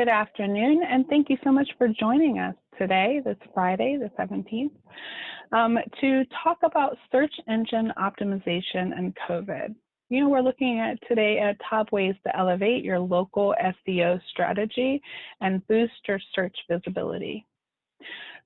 Good afternoon, and thank you so much for joining us today, this Friday, the 17th, to talk about search engine optimization and COVID. We're looking at today at top ways to elevate your local SEO strategy and boost your search visibility.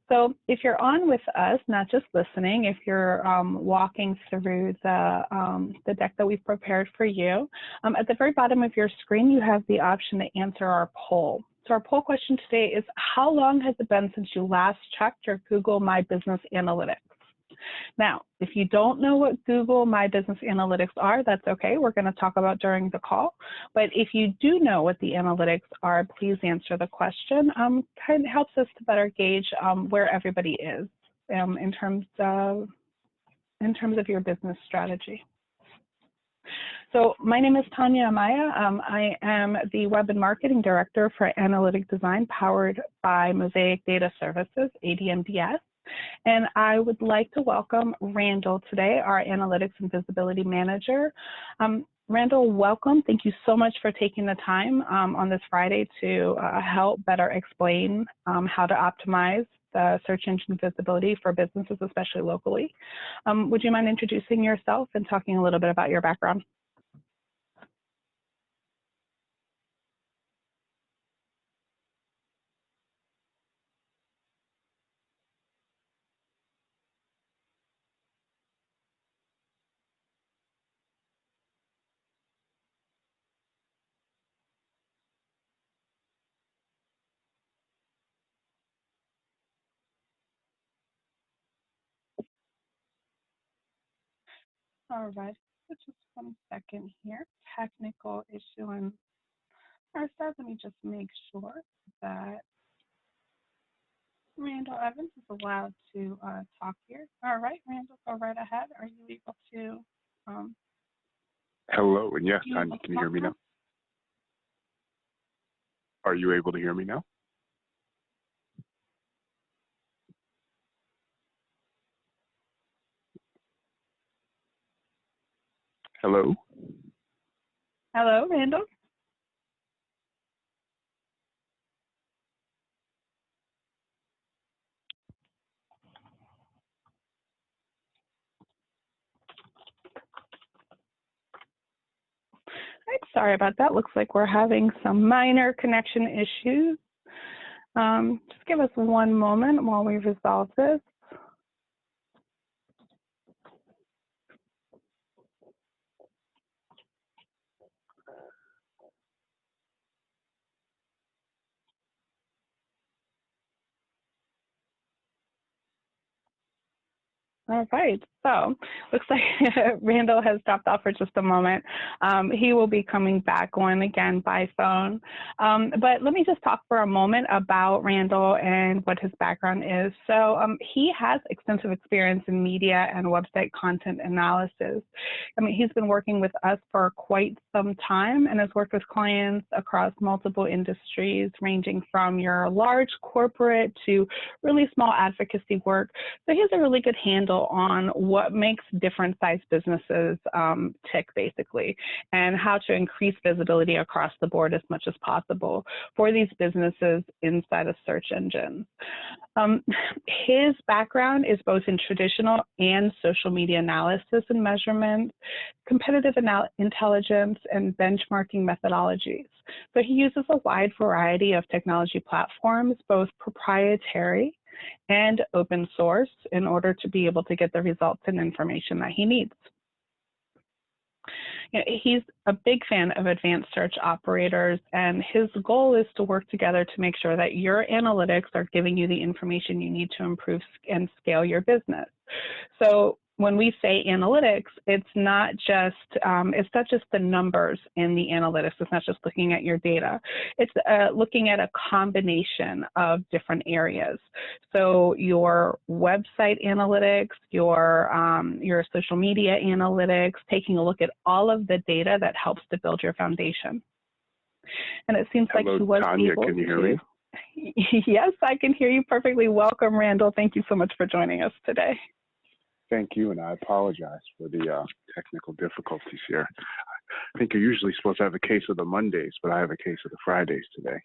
So if you're on with us, not just listening, if you're walking through the deck that we've prepared for you, at the very bottom of your screen, you have the option to answer our poll. So our poll question today is, how long has it been since you last checked your Google My Business Analytics? Now, if you don't know what Google My Business Analytics are, that's okay. We're going to talk about during the call. But if you do know what the analytics are, please answer the question. Kind of helps us to better gauge where everybody is in terms of your business strategy. So my name is Tanya Amaya. I am the Web and Marketing Director for Analytic Design powered by Mosaic Data Services, ADMDS. And I would like to welcome Randall today, our Analytics and Visibility Manager. Randall, welcome. Thank you so much for taking the time on this Friday to help better explain how to optimize the search engine visibility for businesses, especially locally. Would you mind introducing yourself and talking a little bit about your background? All right, just 1 second here. Technical issue on our side. Let me just make sure that Randall Evans is allowed to talk here. All right, Randall, go right ahead. Are you able to? Hello, and yes, Tanya, can you hear me now? Are you able to hear me now? Hello? Hello, Randall. I'm sorry about that. Looks like we're having some minor connection issues. Just give us 1 moment while we resolve this. All right, so looks like Randall has dropped off for just a moment. He will be coming back on again by phone. But let me just talk for a moment about Randall and what his background is. So he has extensive experience in media and website content analysis. He's been working with us for quite some time and has worked with clients across multiple industries, ranging from your large corporate to really small advocacy work. So he has a really good handle on what makes different size businesses tick, basically, and how to increase visibility across the board as much as possible for these businesses inside of search engines. His background is both in traditional and social media analysis and measurement, competitive intelligence, and benchmarking methodologies. So he uses a wide variety of technology platforms, both proprietary and open source, in order to be able to get the results and information that he needs. He's a big fan of advanced search operators, and his goal is to work together to make sure that your analytics are giving you the information you need to improve and scale your business. So when we say analytics, it's not just the numbers in the analytics. It's not just looking at your data. It's looking at a combination of different areas. So your website analytics, your social media analytics, taking a look at all of the data that helps to build your foundation. And it seems like he was Tanya, able can you hear me? Yes, I can hear you perfectly. Welcome, Randall. Thank you so much for joining us today. Thank you, and I apologize for the technical difficulties here. I think you're usually supposed to have a case of the Mondays, but I have a case of the Fridays today.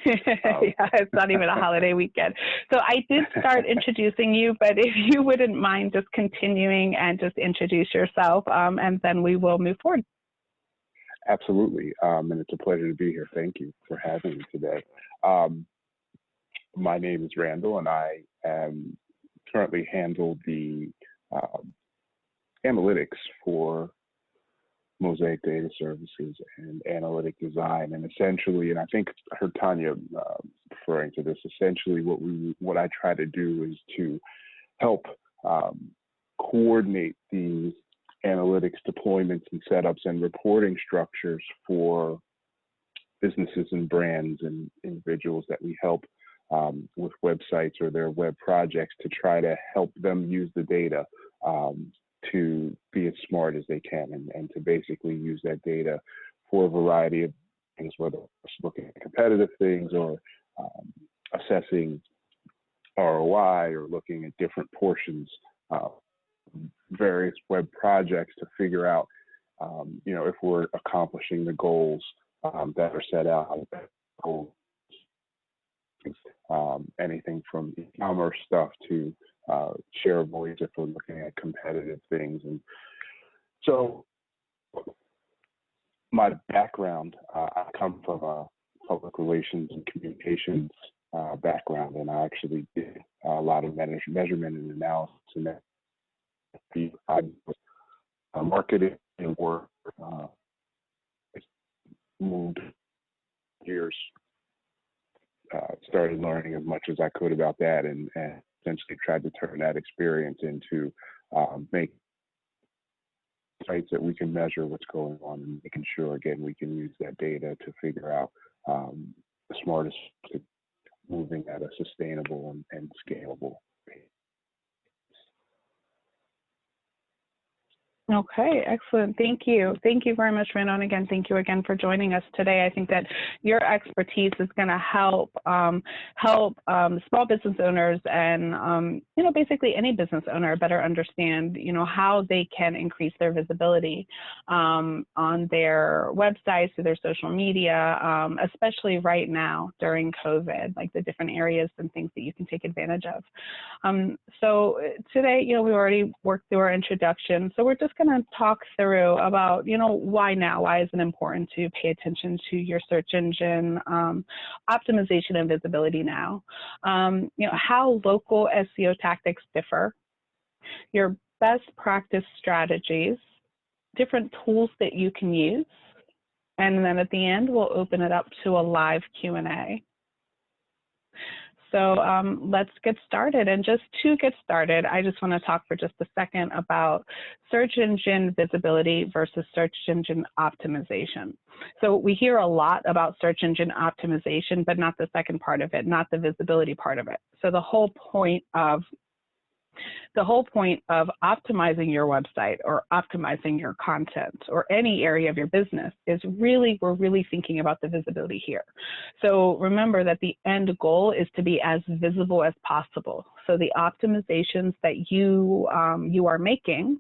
Yeah, it's not even a holiday weekend. So I did start introducing you, but if you wouldn't mind just continuing and just introduce yourself, and then we will move forward. Absolutely. And it's a pleasure to be here. Thank you for having me today. My name is Randall, and I am currently handle the analytics for Mosaic Data Services and analytic design. And essentially, and I think I heard Tanya referring to this, essentially what I try to do is to help coordinate the analytics deployments and setups and reporting structures for businesses and brands and individuals that we help with websites or their web projects, to try to help them use the data to be as smart as they can, and to basically use that data for a variety of things, whether it's looking at competitive things or assessing ROI, or looking at different portions of various web projects to figure out, if we're accomplishing the goals that are set out. Anything from e-commerce stuff to share of voice if we're looking at competitive things. And so my background, I come from a public relations and communications background, and I actually did a lot of measurement and analysis in that. I marketing and work, moved years, started learning as much as I could about that, and essentially tried to turn that experience into make sites that we can measure what's going on, and making sure, again, we can use that data to figure out the smartest, moving at a sustainable and scalable pace. Okay, excellent. Thank you. Thank you very much, Randall. And again, thank you again for joining us today. I think that your expertise is going to help small business owners and basically any business owner better understand how they can increase their visibility on their websites, through their social media, especially right now during COVID, like the different areas and things that you can take advantage of. So today, we already worked through our introduction, so we're just going to talk through about, why now? Why is it important to pay attention to your search engine optimization and visibility now? How local SEO tactics differ, your best practice strategies, different tools that you can use, and then at the end, we'll open it up to a live Q&A. So let's get started. And just to get started, I just want to talk for just a second about search engine visibility versus search engine optimization. So we hear a lot about search engine optimization, but not the second part of it, not the visibility part of it. So the whole point of optimizing your website or optimizing your content or any area of your business is we're really thinking about the visibility here. So remember that the end goal is to be as visible as possible. So the optimizations that you are making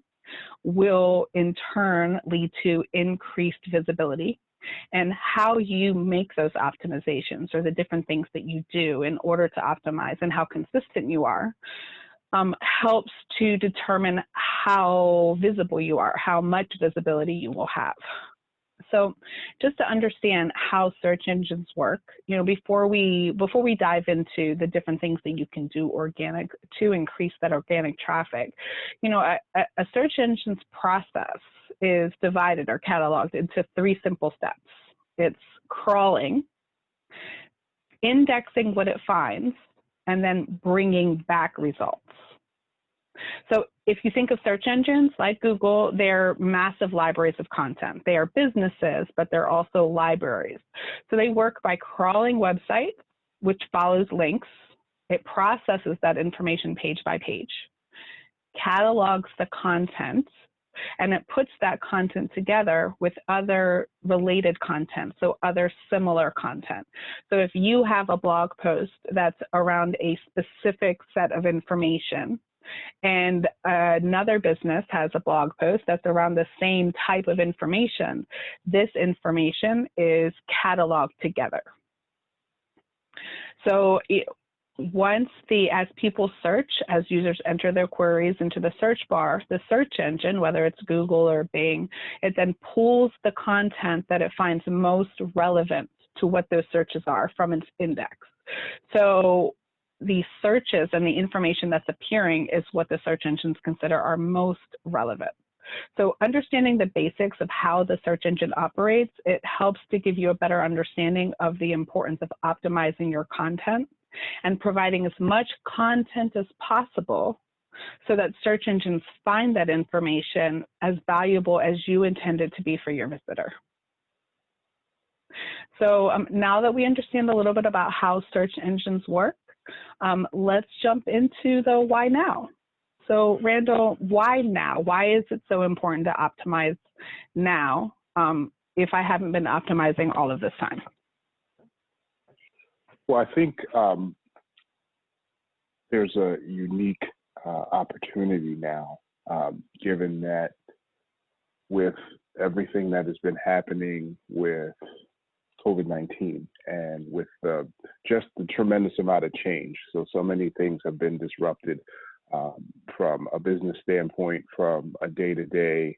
will in turn lead to increased visibility. And how you make those optimizations, or the different things that you do in order to optimize, and how consistent you are, helps to determine how visible you are, how much visibility you will have. So just to understand how search engines work, before we dive into the different things that you can do organic to increase that organic traffic, a search engine's process is divided or cataloged into 3 simple steps. It's crawling, indexing what it finds, and then bringing back results. So if you think of search engines like Google, they're massive libraries of content. They are businesses, but they're also libraries. So they work by crawling websites, which follows links. It processes that information page by page, catalogs the content, and it puts that content together with other related content, so other similar content. So if you have a blog post that's around a specific set of information, and another business has a blog post that's around the same type of information, this information is cataloged together. So once as people search, as users enter their queries into the search bar, the search engine, whether it's Google or Bing, it then pulls the content that it finds most relevant to what those searches are from its index. So the searches and the information that's appearing is what the search engines consider are most relevant. So understanding the basics of how the search engine operates, it helps to give you a better understanding of the importance of optimizing your content and providing as much content as possible so that search engines find that information as valuable as you intend it to be for your visitor. So now that we understand a little bit about how search engines work, let's jump into the why now. So Randall, why now? Why is it so important to optimize now if I haven't been optimizing all of this time? Well, I think there's a unique opportunity now, given that with everything that has been happening with COVID-19 and with just the tremendous amount of change. So many things have been disrupted from a business standpoint, from a day-to-day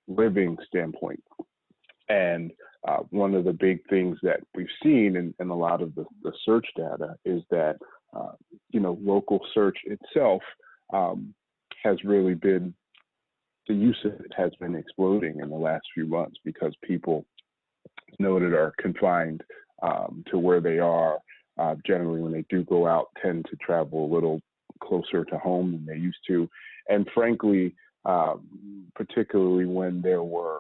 living standpoint. And one of the big things that we've seen in a lot of the search data is that, local search itself has really been, the use of it has been exploding in the last few months because people noted are confined to where they are. Generally, when they do go out, tend to travel a little closer to home than they used to. And frankly, particularly when there were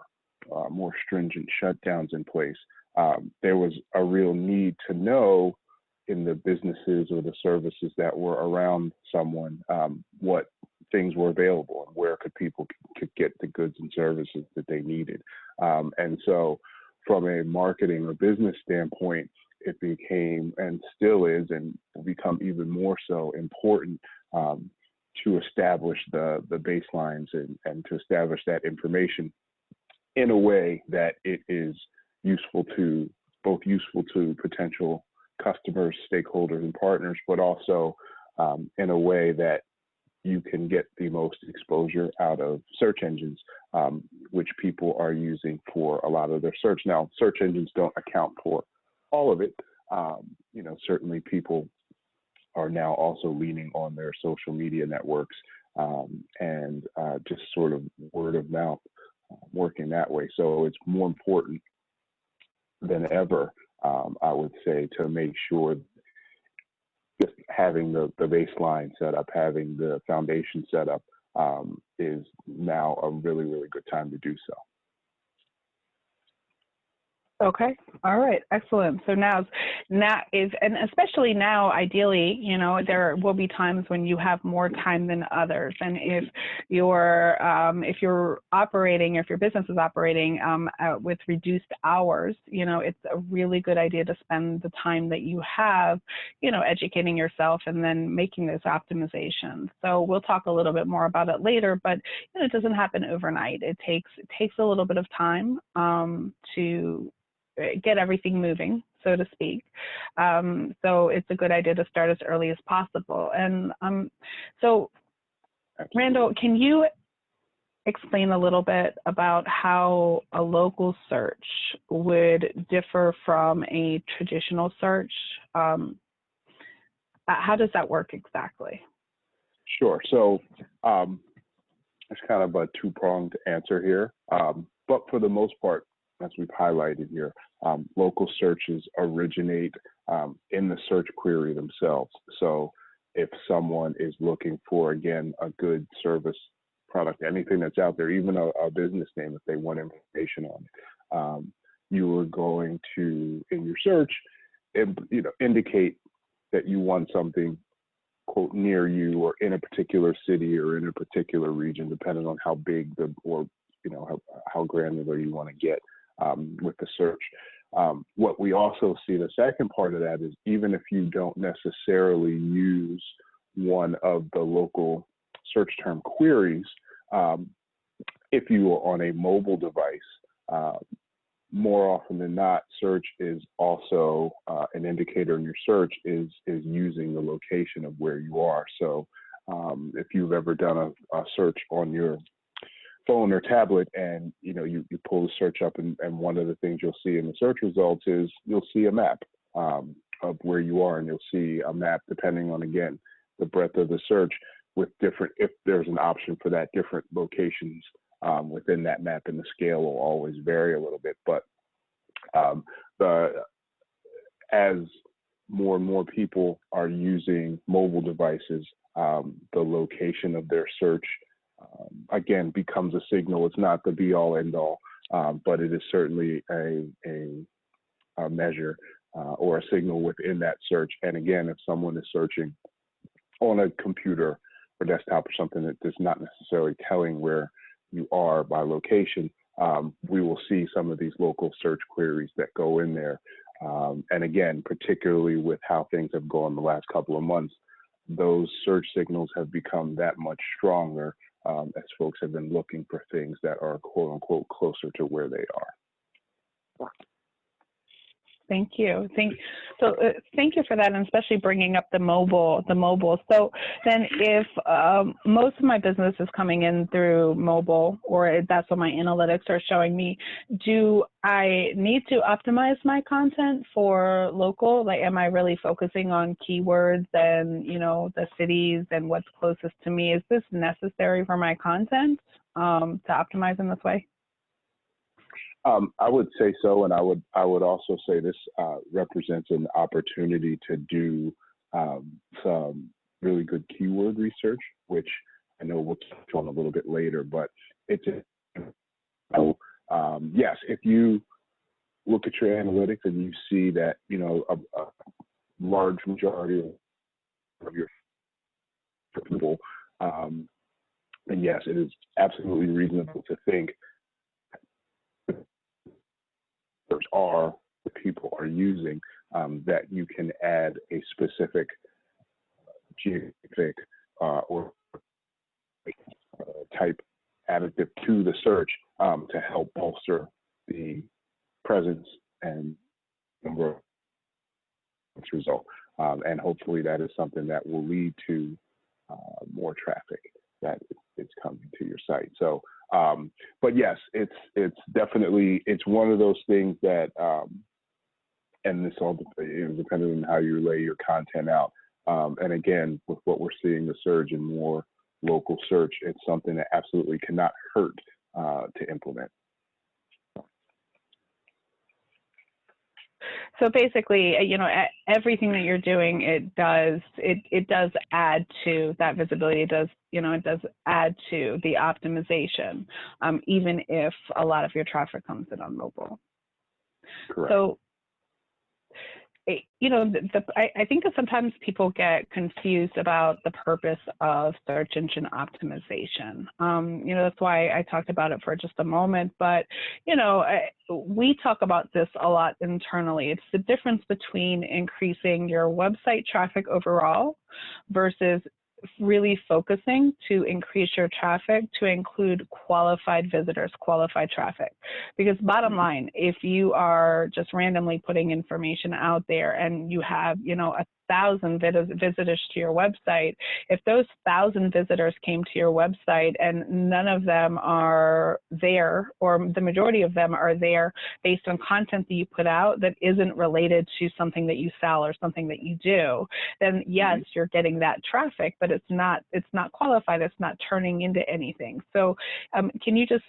more stringent shutdowns in place, there was a real need to know in the businesses or the services that were around someone what things were available and where people could get the goods and services that they needed. And so from a marketing or business standpoint, it became and still is and will become even more so important to establish the baselines and to establish that information in a way that it is useful to potential customers, stakeholders, and partners, but also in a way that you can get the most exposure out of search engines, which people are using for a lot of their search. Now, search engines don't account for all of it. Certainly people are now also leaning on their social media networks and just sort of word of mouth working that way. So it's more important than ever, I would say, to make sure just having the baseline set up, having the foundation set up is now a really, really good time to do so. Okay. All right. Excellent. So now and especially now, ideally, there will be times when you have more time than others. And if you're operating, or if your business is operating with reduced hours, it's a really good idea to spend the time that you have, educating yourself and then making those optimizations. So we'll talk a little bit more about it later, but it doesn't happen overnight. It takes a little bit of time to get everything moving, so to speak. So it's a good idea to start as early as possible. And so, Randall, can you explain a little bit about how a local search would differ from a traditional search? How does that work exactly? Sure. So it's kind of a two-pronged answer here. But for the most part, as we've highlighted here, local searches originate in the search query themselves. So if someone is looking for, again, a good service, product, anything that's out there, even a business name, if they want information on it, you are going to, in your search, indicate that you want something, quote, near you or in a particular city or in a particular region, depending on how big how granular you want to get with the search. What we also see, the second part of that is, even if you don't necessarily use one of the local search term queries, if you are on a mobile device, more often than not, search is also an indicator in your search is using the location of where you are. So if you've ever done a search on your phone or tablet, and you pull the search up, and one of the things you'll see in the search results is you'll see a map of where you are, and you'll see a map depending on, again, the breadth of the search, with different, if there's an option for that, different locations within that map, and the scale will always vary a little bit. But as more and more people are using mobile devices, the location of their search again becomes a signal. It's not the be all end all, but it is certainly a measure or a signal within that search. And again, if someone is searching on a computer or desktop or something that is not necessarily telling where you are by location, we will see some of these local search queries that go in there. And again, particularly with how things have gone the last couple of months, those search signals have become that much stronger as folks have been looking for things that are quote unquote closer to where they are. Thank you. Thank you for that, and especially bringing up the mobile. So then, if most of my business is coming in through mobile, or that's what my analytics are showing me, do I need to optimize my content for local? Like, am I really focusing on keywords and the cities and what's closest to me? Is this necessary for my content to optimize in this way? I would say so, and I would also say this represents an opportunity to do some really good keyword research, which I know we'll touch on a little bit later. But it's yes, if you look at your analytics and you see that a large majority of your people, then yes, it is absolutely reasonable to think are the people are using, that you can add a specific geographic or type additive to the search to help bolster the presence and number of result. And hopefully that is something that will lead to more traffic that is coming to your site. So but yes, it's definitely, it's one of those things that, and this all depending on how you lay your content out. And again, with what we're seeing, the surge in more local search, it's something that absolutely cannot hurt to implement. So basically, everything that you're doing, it does add to that visibility. It does add to the optimization, even if a lot of your traffic comes in on mobile. Correct. So, I think that sometimes people get confused about the purpose of search engine optimization. That's why I talked about it for just a moment, but, we talk about this a lot internally. It's the difference between increasing your website traffic overall versus really focusing to increase your traffic to include qualified visitors, qualified traffic. Because bottom line, if you are just randomly putting information out there and you have, 1,000 visitors to your website, if those 1,000 visitors came to your website and none of them are there, or the majority of them are there based on content that you put out that isn't related to something that you sell or something that you do, then yes, you're getting that traffic, but it's not qualified. It's not turning into anything. So can you just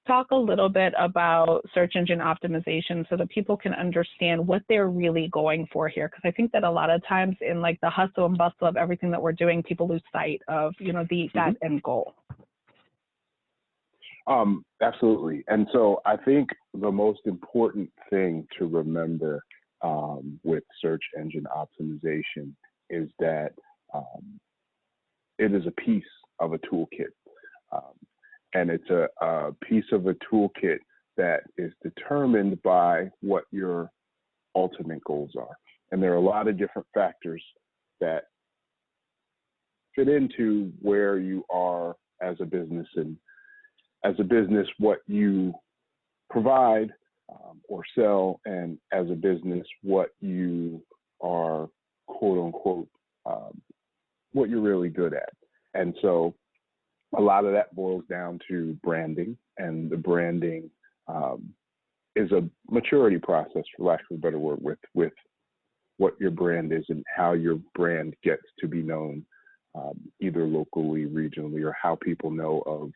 talk a little bit about search engine optimization so that people can understand what they're really going for here? Because I think that a lot of times in like the hustle and bustle of everything that we're doing, people lose sight of, that end goal. Absolutely. And so I think the most important thing to remember with search engine optimization is that it is a piece of a toolkit. And it's a piece of a toolkit that is determined by what your ultimate goals are. And there are a lot of different factors that fit into where you are as a business, and as a business, what you provide or sell, and as a business, what you are, quote unquote, what you're really good at. And so a lot of that boils down to branding, and the branding is a maturity process, for lack of a better word, with what your brand is and how your brand gets to be known, either locally, regionally, or how people know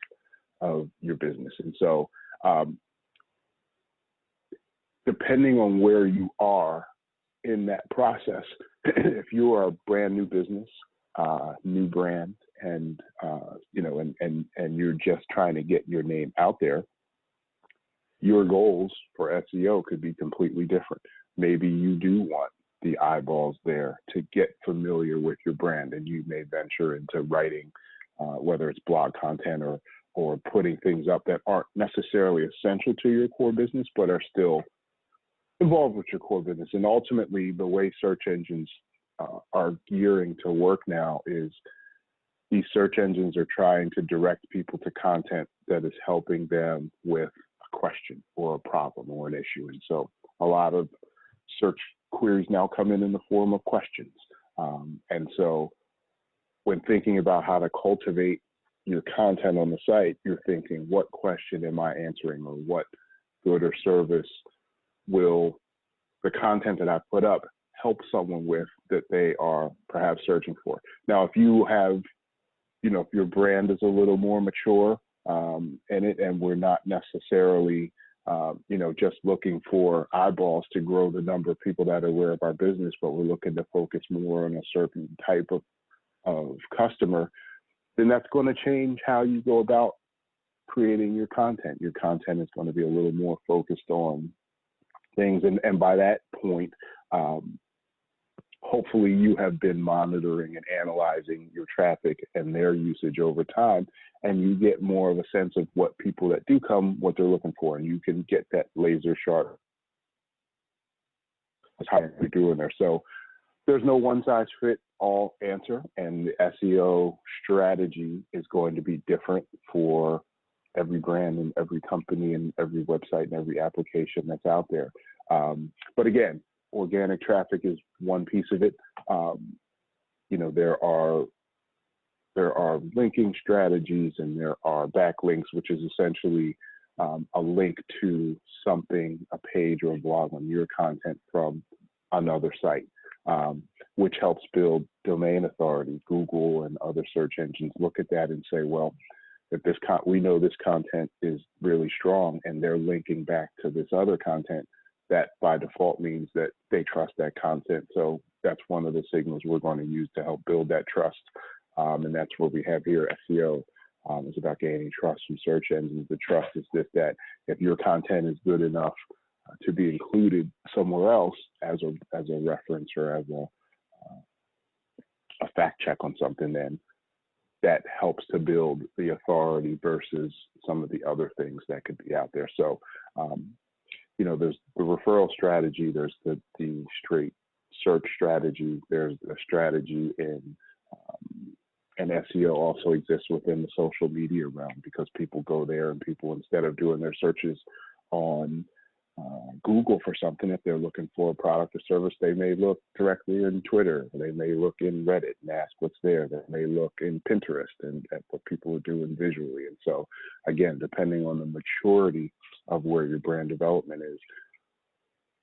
of your business. And so depending on where you are in that process, if you are a brand new business, new brand, and and you're just trying to get your name out there, your goals for SEO could be completely different. Maybe you do want the eyeballs there to get familiar with your brand, and you may venture into writing, whether it's blog content or putting things up that aren't necessarily essential to your core business, but are still involved with your core business. And ultimately, the way search engines are gearing to work now is these search engines are trying to direct people to content that is helping them with a question or a problem or an issue. And so a lot of search queries now come in the form of questions. And so when thinking about how to cultivate your content on the site, you're thinking, what question am I answering, or what good or service will the content that I put up help someone with that they are perhaps searching for? Now, if you have, if your brand is a little more mature, and we're not necessarily, just looking for eyeballs to grow the number of people that are aware of our business, but we're looking to focus more on a certain type of customer, then that's going to change how you go about creating your content. Your content is going to be a little more focused on things. And by that point, hopefully you have been monitoring and analyzing your traffic and their usage over time, and you get more of a sense of what people that do come, what they're looking for, and you can get that laser sharp. That's how you're doing there. So there's no one size fit all answer, and the SEO strategy is going to be different for every brand and every company and every website and every application that's out there. But again, organic traffic is one piece of it. There are linking strategies, and there are backlinks, which is essentially a link to something, a page or a blog on your content from another site, which helps build domain authority. Google and other search engines look at that and say, well, if we know this content is really strong, and they're linking back to this other content, that by default means that they trust that content. So that's one of the signals we're going to use to help build that trust. And that's what we have here. SEO is about gaining trust from search engines. The trust is that if your content is good enough to be included somewhere else as a reference or as a fact check on something, then that helps to build the authority versus some of the other things that could be out there. So, there's the referral strategy, there's the straight search strategy, there's a strategy and SEO also exists within the social media realm, because people go there, and people, instead of doing their searches on Google for something, if they're looking for a product or service, they may look directly in Twitter, they may look in Reddit and ask what's there, they may look in Pinterest and at what people are doing visually. And so again, depending on the maturity of where your brand development is,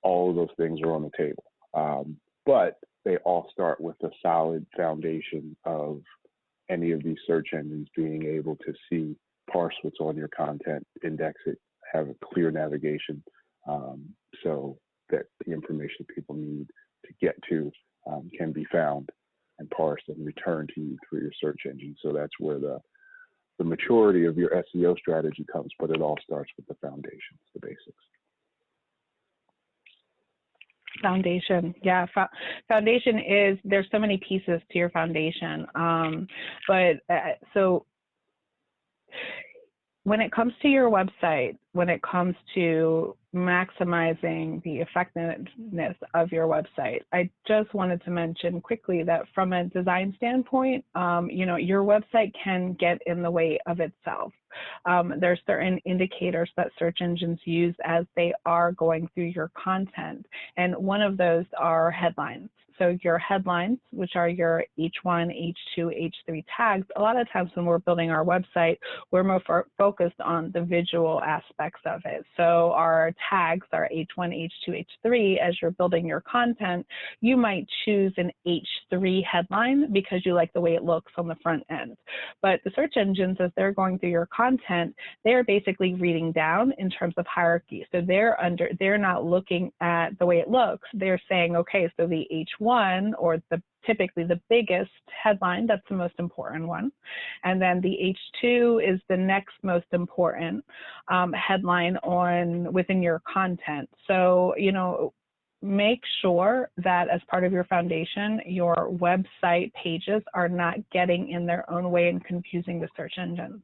all of those things are on the table. But they all start with a solid foundation of any of these search engines being able to see, parse what's on your content, index it, have a clear navigation, so that the information people need to get to can be found and parsed and returned to you through your search engine. So that's where the maturity of your SEO strategy comes, but it all starts with the foundations, the basics. Foundation, yeah. Foundation is, there's so many pieces to your foundation. So when it comes to your website, when it comes to maximizing the effectiveness of your website, I just wanted to mention quickly that from a design standpoint, your website can get in the way of itself. There's certain indicators that search engines use as they are going through your content, and one of those are headlines. So your headlines, which are your H1, H2, H3 tags, a lot of times when we're building our website, we're more focused on the visual aspects of it. So our tags are H1, H2, H3. As you're building your content, you might choose an H3 headline because you like the way it looks on the front end. But the search engines, as they're going through your content, they're basically reading down in terms of hierarchy. So they're not looking at the way it looks. They're saying, okay, so the H1, or typically the biggest headline, that's the most important one. And then the H2 is the next most important headline within your content. So, make sure that as part of your foundation, your website pages are not getting in their own way and confusing the search engine.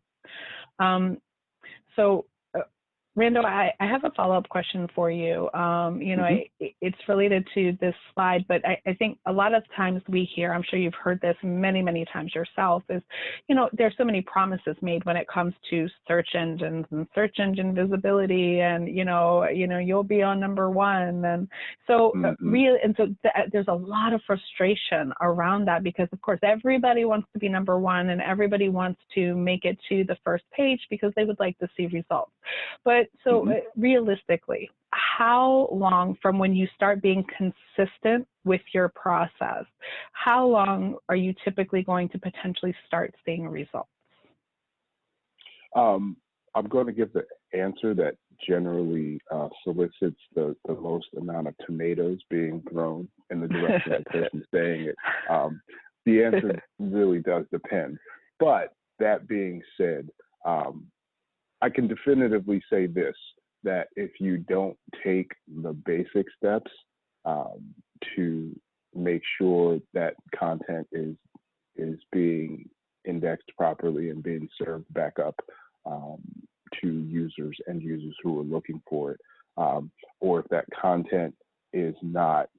Randall, I have a follow-up question for you. It's related to this slide, but I think a lot of times we hear, I'm sure you've heard this many, many times yourself, is, there's so many promises made when it comes to search engines and search engine visibility, and, you'll be on number one. And so there's a lot of frustration around that because, of course, everybody wants to be number one and everybody wants to make it to the first page because they would like to see results. But realistically, how long from when you start being consistent with your process, how long are you typically going to potentially start seeing results? I'm going to give the answer that generally solicits the most amount of tomatoes being thrown in the direction of the person saying it. The answer really does depend. But that being said, I can definitively say this, that if you don't take the basic steps to make sure that content is being indexed properly and being served back up to end users who are looking for it, or if that content is not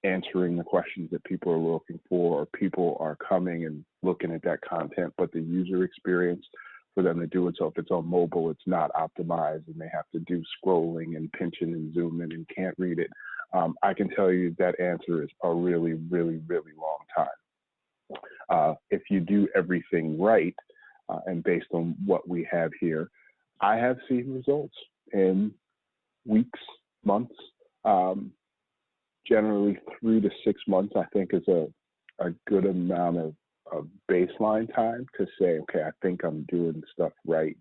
answering the questions that people are looking for, or people are coming and looking at that content, but the user experience for them to do it. So if it's on mobile, it's not optimized and they have to do scrolling and pinching and zooming and can't read it. I can tell you that answer is a really, really, really long time. If you do everything right, and based on what we have here, I have seen results in weeks, months, generally 3 to 6 months, I think is a good amount of baseline time to say, okay, I think I'm doing stuff right.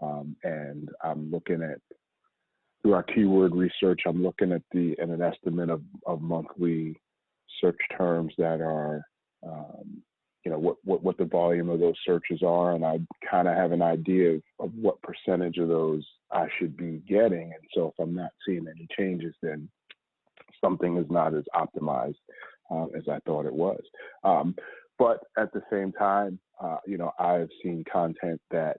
And I'm looking at, through our keyword research, I'm looking at an estimate of monthly search terms that are, what the volume of those searches are. And I kind of have an idea of what percentage of those I should be getting. And so if I'm not seeing any changes, then something is not as optimized as I thought it was. But at the same time, I've seen content that,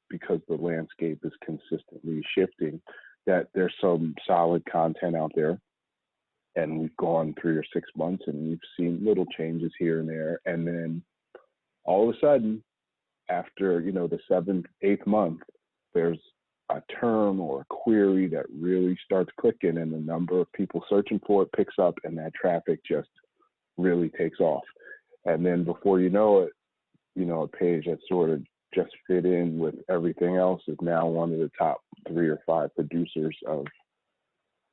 because the landscape is consistently shifting, that there's some solid content out there. And we've gone 3 or 6 months and we've seen little changes here and there. And then all of a sudden, after, the 7th, 8th month, there's a term or a query that really starts clicking and the number of people searching for it picks up and that traffic just really takes off. And then before you know it, a page that sort of just fit in with everything else is now one of the top 3 or 5 producers of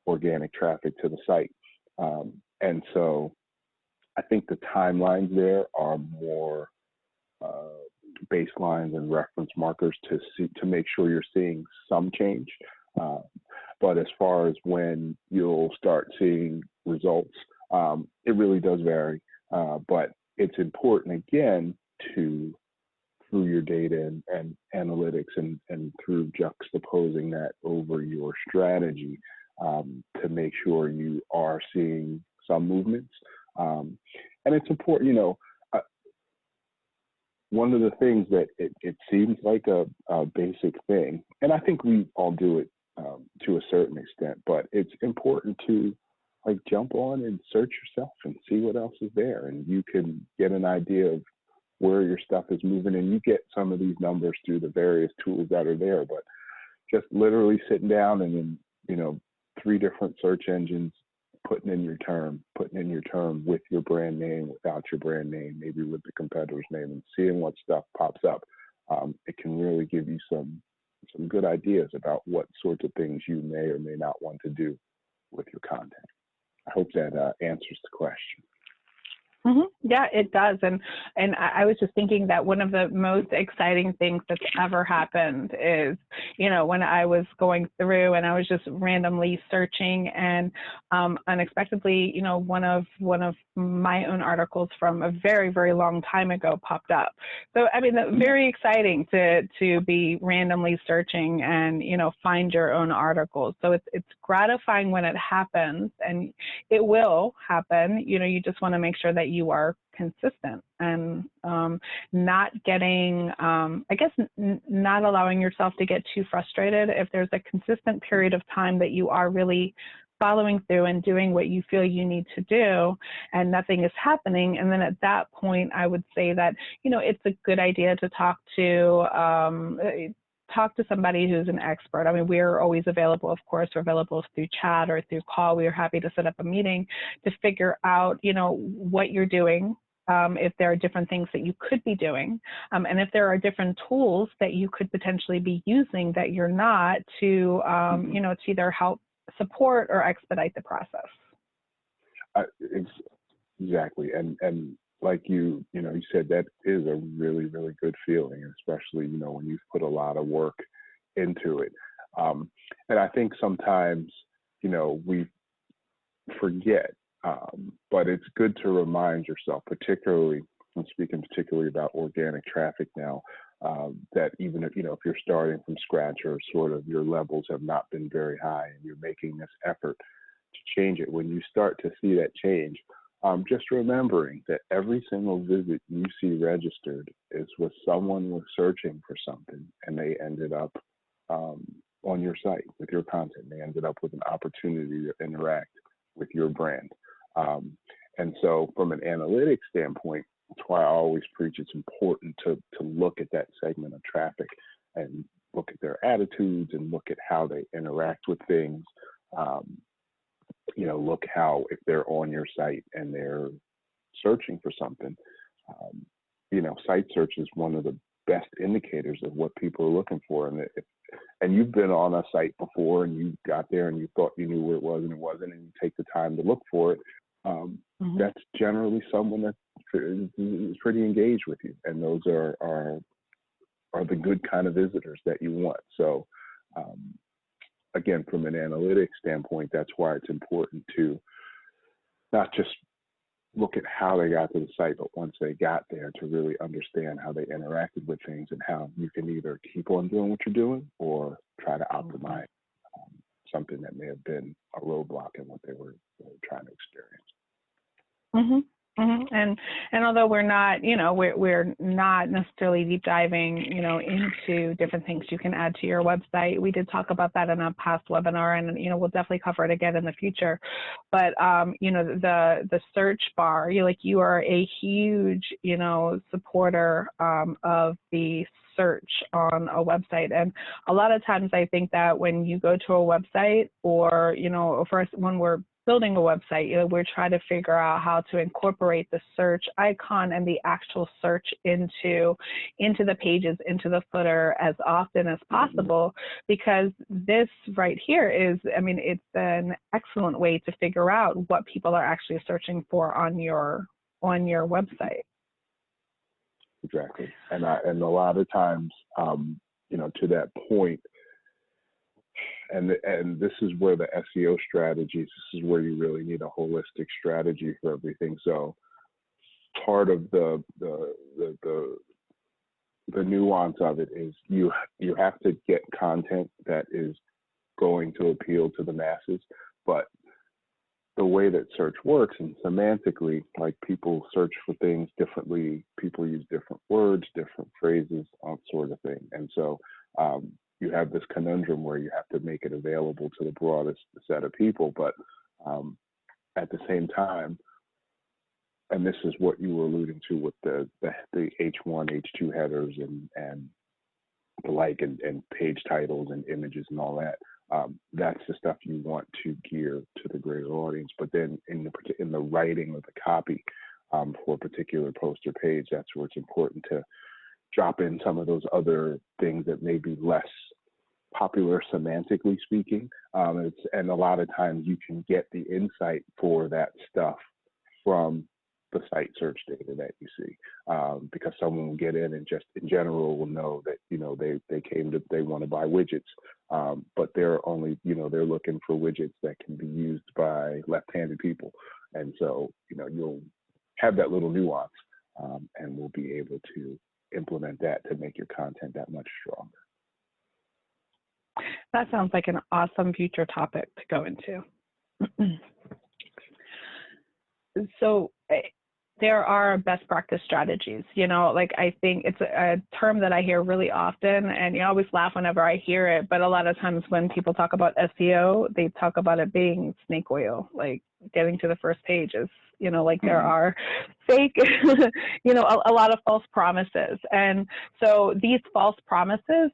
organic traffic to the site. And so I think the timelines there are more baselines and reference markers to make sure you're seeing some change. But as far as when you'll start seeing results, it really does vary. But it's important, again, through your data and analytics and through juxtaposing that over your strategy to make sure you are seeing some movements. And it's important, one of the things that it seems like a basic thing, and I think we all do it to a certain extent, but it's important to like jump on and search yourself and see what else is there, and you can get an idea of where your stuff is moving, and you get some of these numbers through the various tools that are there. But just literally sitting down and in 3 different search engines, putting in your term with your brand name, without your brand name, maybe with the competitor's name, and seeing what stuff pops up, it can really give you some good ideas about what sorts of things you may or may not want to do with your content. I hope that answers the question. Yeah, it does. And I was just thinking that one of the most exciting things that's ever happened is, when I was going through and I was just randomly searching, and unexpectedly, one of my own articles from a very, very long time ago popped up. So, I mean, very exciting to be randomly searching and, find your own articles. So it's gratifying when it happens, and it will happen. You just want to make sure that you are consistent and not getting, not allowing yourself to get too frustrated. If there's a consistent period of time that you are really following through and doing what you feel you need to do and nothing is happening, and then at that point, I would say that, it's a good idea to talk to somebody who's an expert. I mean, we're always available, of course. We're available through chat or through call. We are happy to set up a meeting to figure out, what you're doing, if there are different things that you could be doing, and if there are different tools that you could potentially be using that you're not, to, to either help support or expedite the process. Exactly. And like you said, that is a really, really good feeling, especially, when you've put a lot of work into it. And I think sometimes, we forget, but it's good to remind yourself, particularly, I'm speaking particularly about organic traffic now, that even if you're starting from scratch or sort of your levels have not been very high and you're making this effort to change it, when you start to see that change, just remembering that every single visit you see registered is with someone was searching for something and they ended up on your site with your content. They ended up with an opportunity to interact with your brand. And so from an analytics standpoint, that's why I always preach it's important to look at that segment of traffic and look at their attitudes and look at how they interact with things. Look how, if they're on your site and they're searching for something, site search is one of the best indicators of what people are looking for. And you've been on a site before and you got there and you thought you knew where it was and it wasn't, and you take the time to look for it. That's generally someone that is pretty engaged with you. And those are the good kind of visitors that you want. So, again, from an analytics standpoint, that's why it's important to not just look at how they got to the site, but once they got there, to really understand how they interacted with things and how you can either keep on doing what you're doing or try to optimize something that may have been a roadblock in what they were trying to experience. And although we're not, we're not necessarily deep diving, into different things you can add to your website. We did talk about that in a past webinar, and we'll definitely cover it again in the future. But the search bar, you are a huge, supporter of the search on a website. And a lot of times I think that when you go to a website, or first when we're building a website, we're trying to figure out how to incorporate the search icon and the actual search into the pages, into the footer as often as possible, because this right here is, it's an excellent way to figure out what people are actually searching for on your website. Exactly. And a lot of times, to that point, and this is where the SEO strategies, this is where you really need a holistic strategy for everything. So part of the nuance of it is you have to get content that is going to appeal to the masses, but the way that search works, and semantically, like people search for things differently, people use different words, different phrases, all sort of thing. And so you have this conundrum where you have to make it available to the broadest set of people, but at the same time, and this is what you were alluding to with the H1, H2 headers and the like, and page titles and images and all that. That's the stuff you want to gear to the greater audience. But then in the writing of the copy for a particular post or page, that's where it's important to drop in some of those other things that may be less popular semantically speaking. And a lot of times you can get the insight for that stuff from the site search data that you see, because someone will get in and just in general will know that, you know, they want to buy widgets, but they're only, you know, they're looking for widgets that can be used by left-handed people. And so, you know, you'll have that little nuance, and we'll be able to implement that to make your content that much stronger. That sounds like an awesome future topic to go into. So there are best practice strategies, you know, like I think it's a term that I hear really often, and you always laugh whenever I hear it, but a lot of times when people talk about SEO, they talk about it being snake oil, like getting to the first page is, you know, like there are fake, you know, a lot of false promises. And so these false promises,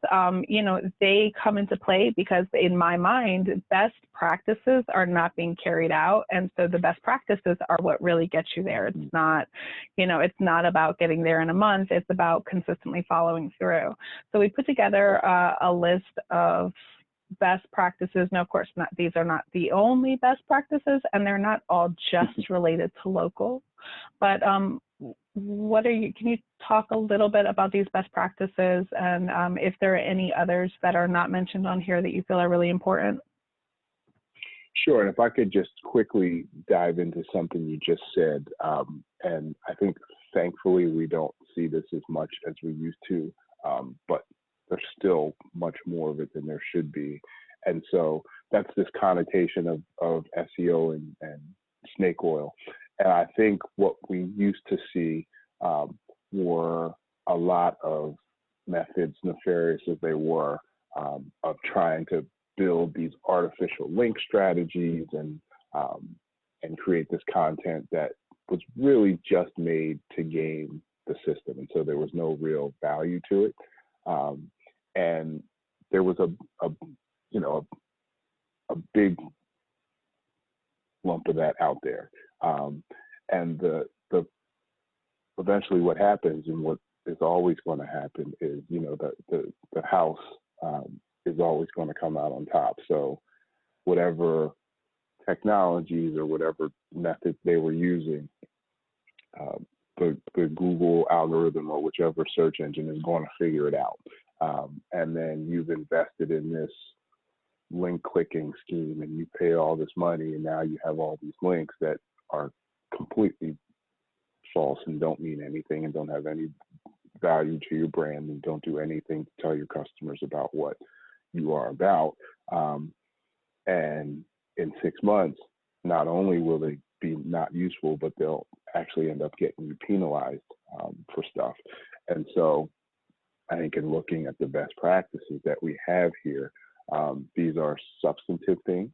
you know, they come into play because in my mind, best practices are not being carried out. And so the best practices are what really gets you there. It's not, you know, it's not about getting there in a month. It's about consistently following through. So we put together a list of best practices. Now, of course, these are not the only best practices, and they're not all just related to local. But can you talk a little bit about these best practices, and if there are any others that are not mentioned on here that you feel are really important? Sure, and if I could just quickly dive into something you just said, and I think thankfully we don't see this as much as we used to, but there's still much more of it than there should be. And so that's this connotation of SEO and snake oil. And I think what we used to see were a lot of methods, nefarious as they were, of trying to build these artificial link strategies and create this content that was really just made to game the system. And so there was no real value to it. And there was a big lump of that out there. And the eventually what happens, and what is always going to happen, is, you know, the house is always going to come out on top. So whatever technologies or whatever methods they were using, the Google algorithm or whichever search engine is going to figure it out. And then you've invested in this link clicking scheme, and you pay all this money, and now you have all these links that are completely false and don't mean anything and don't have any value to your brand and don't do anything to tell your customers about what you are about. And in 6 months, not only will they be not useful, but they'll actually end up getting you penalized for stuff. And so I think in looking at the best practices that we have here, these are substantive things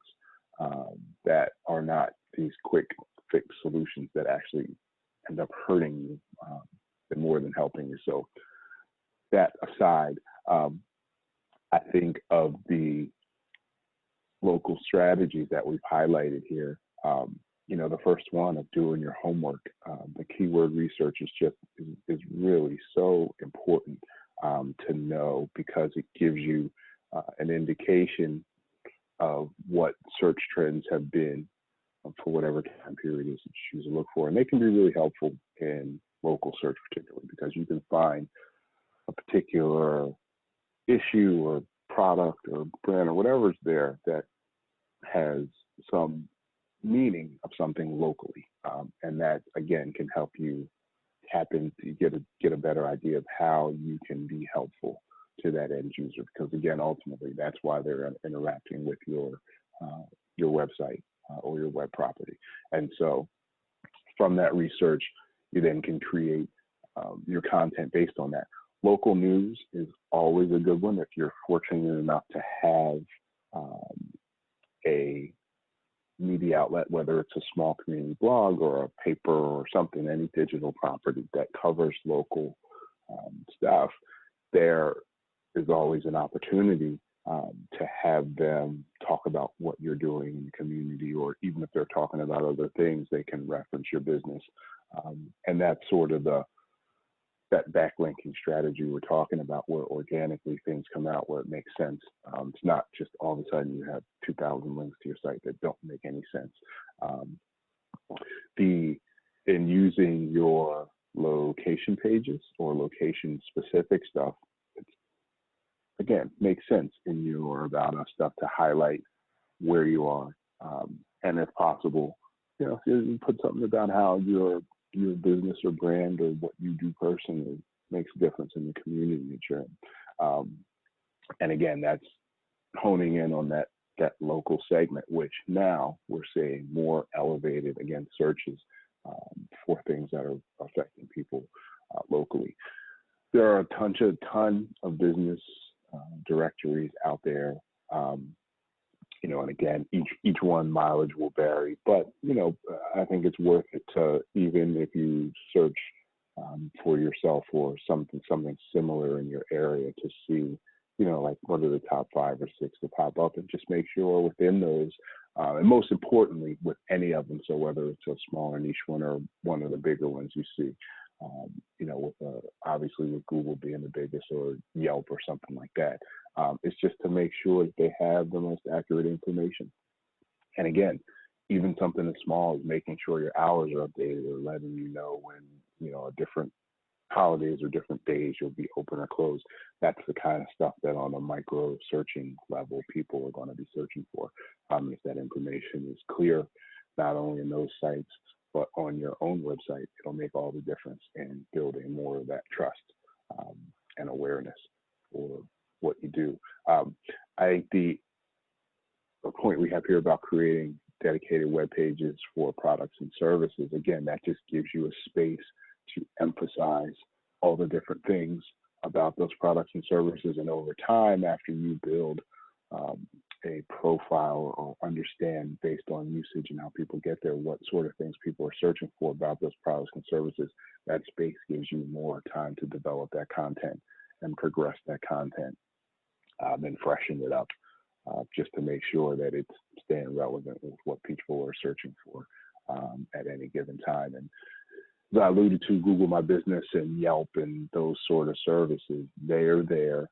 that are not these quick fix solutions that actually end up hurting you more than helping you. So that aside, I think of the local strategies that we've highlighted here, you know, the first one of doing your homework, the keyword research is really so important to know, because it gives you an indication of what search trends have been for whatever time period it is that you choose to look for. And they can be really helpful in local search, particularly because you can find a particular issue or product or brand or whatever's there that has some meaning of something locally. And that, again, can help you tap into, get a better idea of how you can be helpful to that end user, because again, ultimately, that's why they're interacting with your website or your web property. And so from that research, you then can create your content based on that. Local news is always a good one if you're fortunate enough to have a media outlet, whether it's a small community blog or a paper or something, any digital property that covers local stuff. There is always an opportunity to have them talk about what you're doing in the community, or even if they're talking about other things, they can reference your business. And that's sort of that backlinking strategy we're talking about, where organically things come out where it makes sense. It's not just all of a sudden you have 2,000 links to your site that don't make any sense. In using your location pages or location specific stuff, again, makes sense in your About Us stuff to highlight where you are. And if possible, you put something about how your business or brand or what you do personally makes a difference in the community that you're in. And again, that's honing in on that local segment, which now we're seeing more elevated, again, searches for things that are affecting people locally. There are a ton of business directories out there. And again, each one mileage will vary, but I think it's worth it to, even if you search for yourself or something similar in your area, to see, like what are the top 5 or 6 to pop up, and just make sure within those, and most importantly with any of them, so whether it's a smaller niche one or one of the bigger ones you see, obviously with Google being the biggest, or Yelp or something like that, it's just to make sure that they have the most accurate information. And again, even something as small as making sure your hours are updated, or letting you know when, different holidays or different days you'll be open or closed. That's the kind of stuff that on a micro searching level, people are going to be searching for. If that information is clear, not only in those sites, but on your own website, it'll make all the difference in building more of that trust and awareness for what you do. I think the point we have here about creating dedicated web pages for products and services, again, that just gives you a space to emphasize all the different things about those products and services. And over time, after you build a profile or understand based on usage and how people get there, what sort of things people are searching for about those products and services, that space gives you more time to develop that content and progress that content and freshen it up, just to make sure that it's staying relevant with what people are searching for at any given time. And as I alluded to, Google My Business and Yelp and those sort of services, they're there.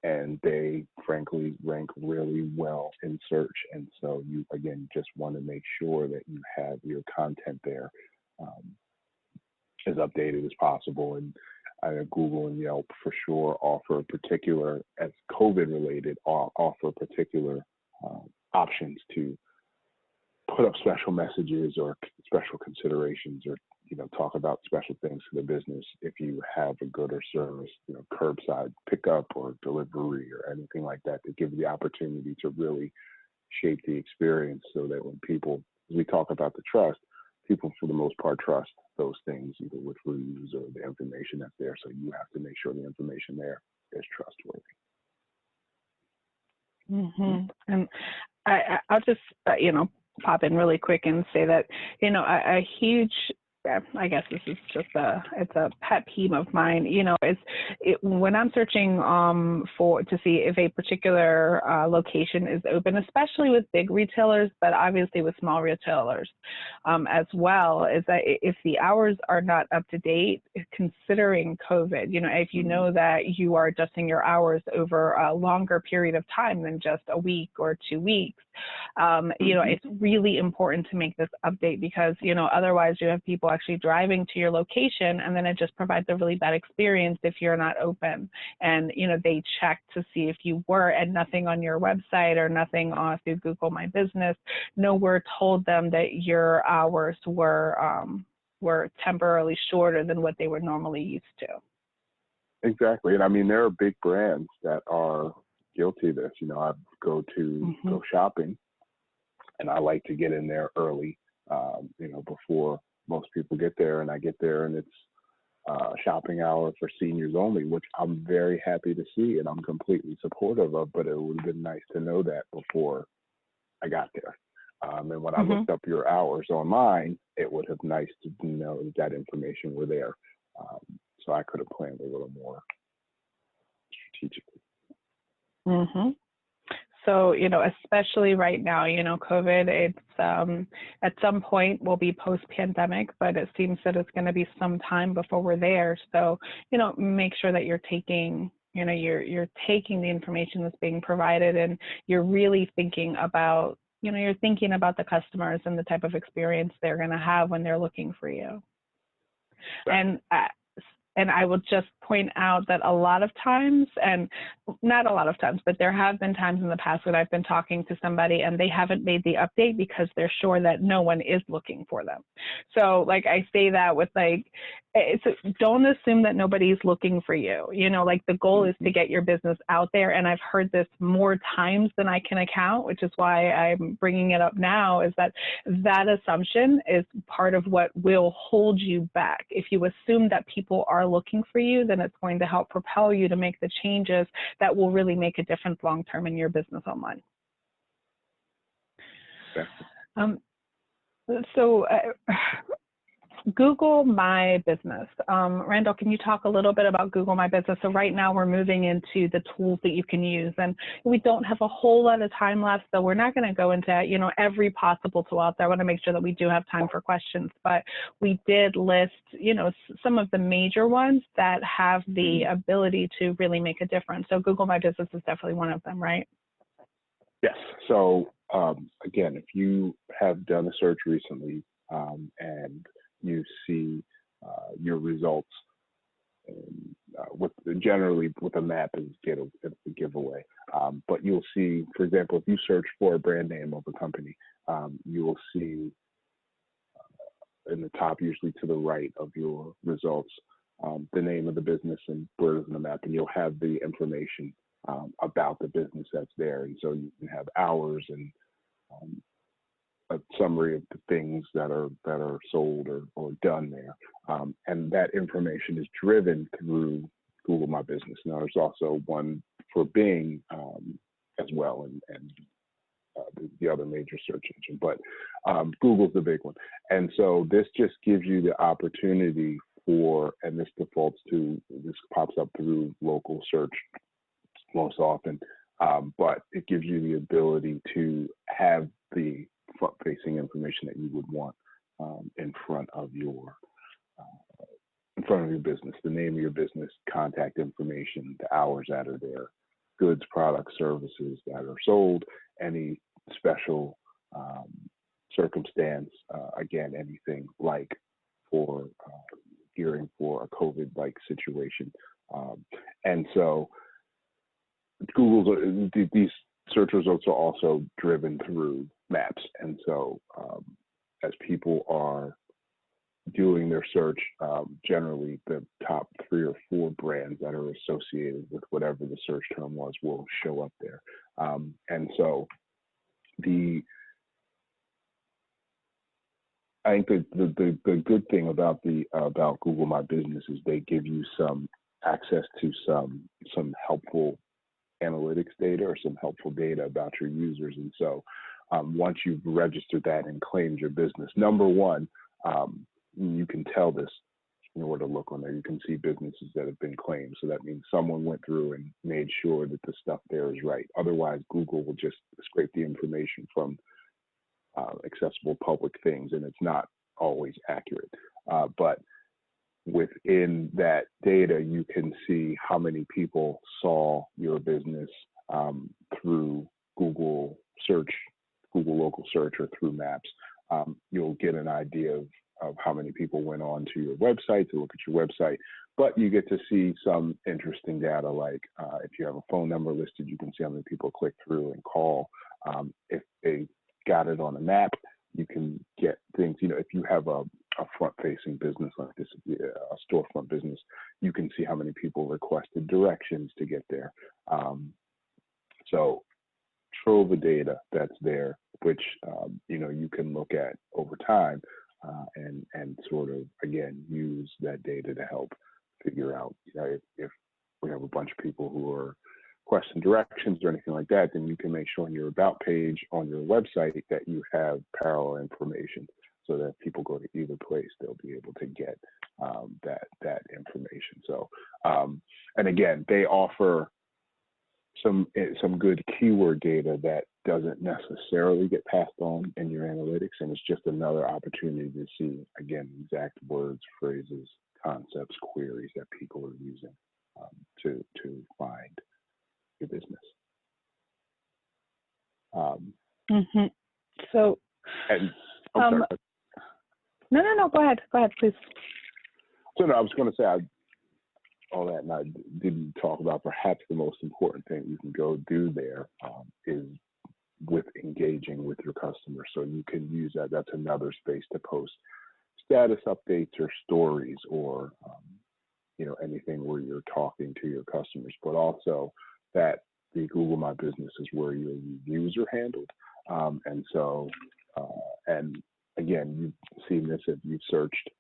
And they frankly rank really well in search. And so you, again, just want to make sure that you have your content there as updated as possible. And Google and Yelp for sure offer particular, as COVID related, offer particular options to put up special messages or special considerations, or talk about special things for the business if you have a good or service, curbside pickup or delivery or anything like that, to give the opportunity to really shape the experience, so that when people, as we talk about the trust, people for the most part trust those things either with reviews or the information that's there. So you have to make sure the information there is trustworthy. And I'll just, pop in really quick and say that, a huge, I guess this is just it's a pet peeve of mine, when I'm searching to see if a particular location is open, especially with big retailers, but obviously with small retailers as well, is that if the hours are not up to date, considering COVID, if you know that you are adjusting your hours over a longer period of time than just a week or 2 weeks, it's really important to make this update, because, otherwise you have people actually driving to your location, and then it just provides a really bad experience if you're not open. And, they check to see if you were, and nothing on your website or nothing through Google My Business, nowhere told them that your hours were temporarily shorter than what they were normally used to. Exactly. And I mean, there are big brands that are guilty of this. I go shopping, And I like to get in there early, before most people get there, and I get there and it's shopping hour for seniors only, which I'm very happy to see and I'm completely supportive of, but it would have been nice to know that before I got there. And when I looked up your hours online, it would have nice to know that information were there. So I could have planned a little more strategically. So, especially right now, COVID, it's at some point will be post-pandemic, but it seems that it's going to be some time before we're there. So, make sure that you're taking, you're taking the information that's being provided, and you're really thinking about, you're thinking about the customers and the type of experience they're going to have when they're looking for you. And I will just point out that a lot of times, and not a lot of times, but there have been times in the past when I've been talking to somebody and they haven't made the update because they're sure that no one is looking for them. So I say that with don't assume that nobody's looking for you. The goal is to get your business out there. And I've heard this more times than I can account, which is why I'm bringing it up now, is that assumption is part of what will hold you back. If you assume that people are looking for you, then it's going to help propel you to make the changes that will really make a difference long term in your business online. Google My Business. Randall, can you talk a little bit about Google My Business? So right now we're moving into the tools that you can use, and we don't have a whole lot of time left, so we're not going to go into, every possible tool out there. I want to make sure that we do have time for questions, but we did list, some of the major ones that have the ability to really make a difference. So Google My Business is definitely one of them, right? Yes. So again, if you have done a search recently and you see your results, generally with a map is a giveaway. But you'll see, for example, if you search for a brand name of a company, you will see in the top, usually to the right of your results, the name of the business and where it's in the map, and you'll have the information about the business that's there. And so you can have hours and a summary of the things that are sold or done there. And that information is driven through Google My Business. Now there's also one for Bing as well, and the other major search engine, but Google's the big one. And so this just gives you the opportunity for, and this pops up through local search most often, but it gives you the ability to have the front-facing information that you would want in front of your business, the name of your business, contact information, the hours that are there, goods, products, services that are sold, any special circumstance, again, anything like for gearing for a COVID-like situation. And so these search results are also driven through maps. And so as people are doing their search, generally the top 3 or 4 brands that are associated with whatever the search term was will show up there. And so I think the good thing about Google My Business is they give you some access to some helpful analytics data or some helpful data about your users. And so once you've registered that and claimed your business, number one, you can tell this in order to look on there. You can see businesses that have been claimed. So that means someone went through and made sure that the stuff there is right. Otherwise, Google will just scrape the information from accessible public things, and it's not always accurate. But within that data, you can see how many people saw your business through Google search, Google local search, or through maps. You'll get an idea of how many people went on to your website to look at your website, but you get to see some interesting data, like if you have a phone number listed, you can see how many people click through and call. If they got it on a map, you can get things, if you have a front-facing business like this, a storefront business, you can see how many people requested directions to get there. So trove of data that's there, which you can look at over time and sort of again use that data to help figure out if we have a bunch of people who are question directions or anything like that, then you can make sure on your about page on your website that you have parallel information so that if people go to either place, they'll be able to get that information. So, and again, they offer some good keyword data that doesn't necessarily get passed on in your analytics, and it's just another opportunity to see, again, exact words, phrases, concepts, queries that people are using to find your business. So, and, sorry. No, go ahead, please. So no, I was going to say all that, and I didn't talk about perhaps the most important thing you can go do there is with engaging with your customers. So you can use that. That's another space to post status updates or stories or anything where you're talking to your customers, but also that the Google My Business is where your reviews are handled. And so, and again, you've seen this if you've searched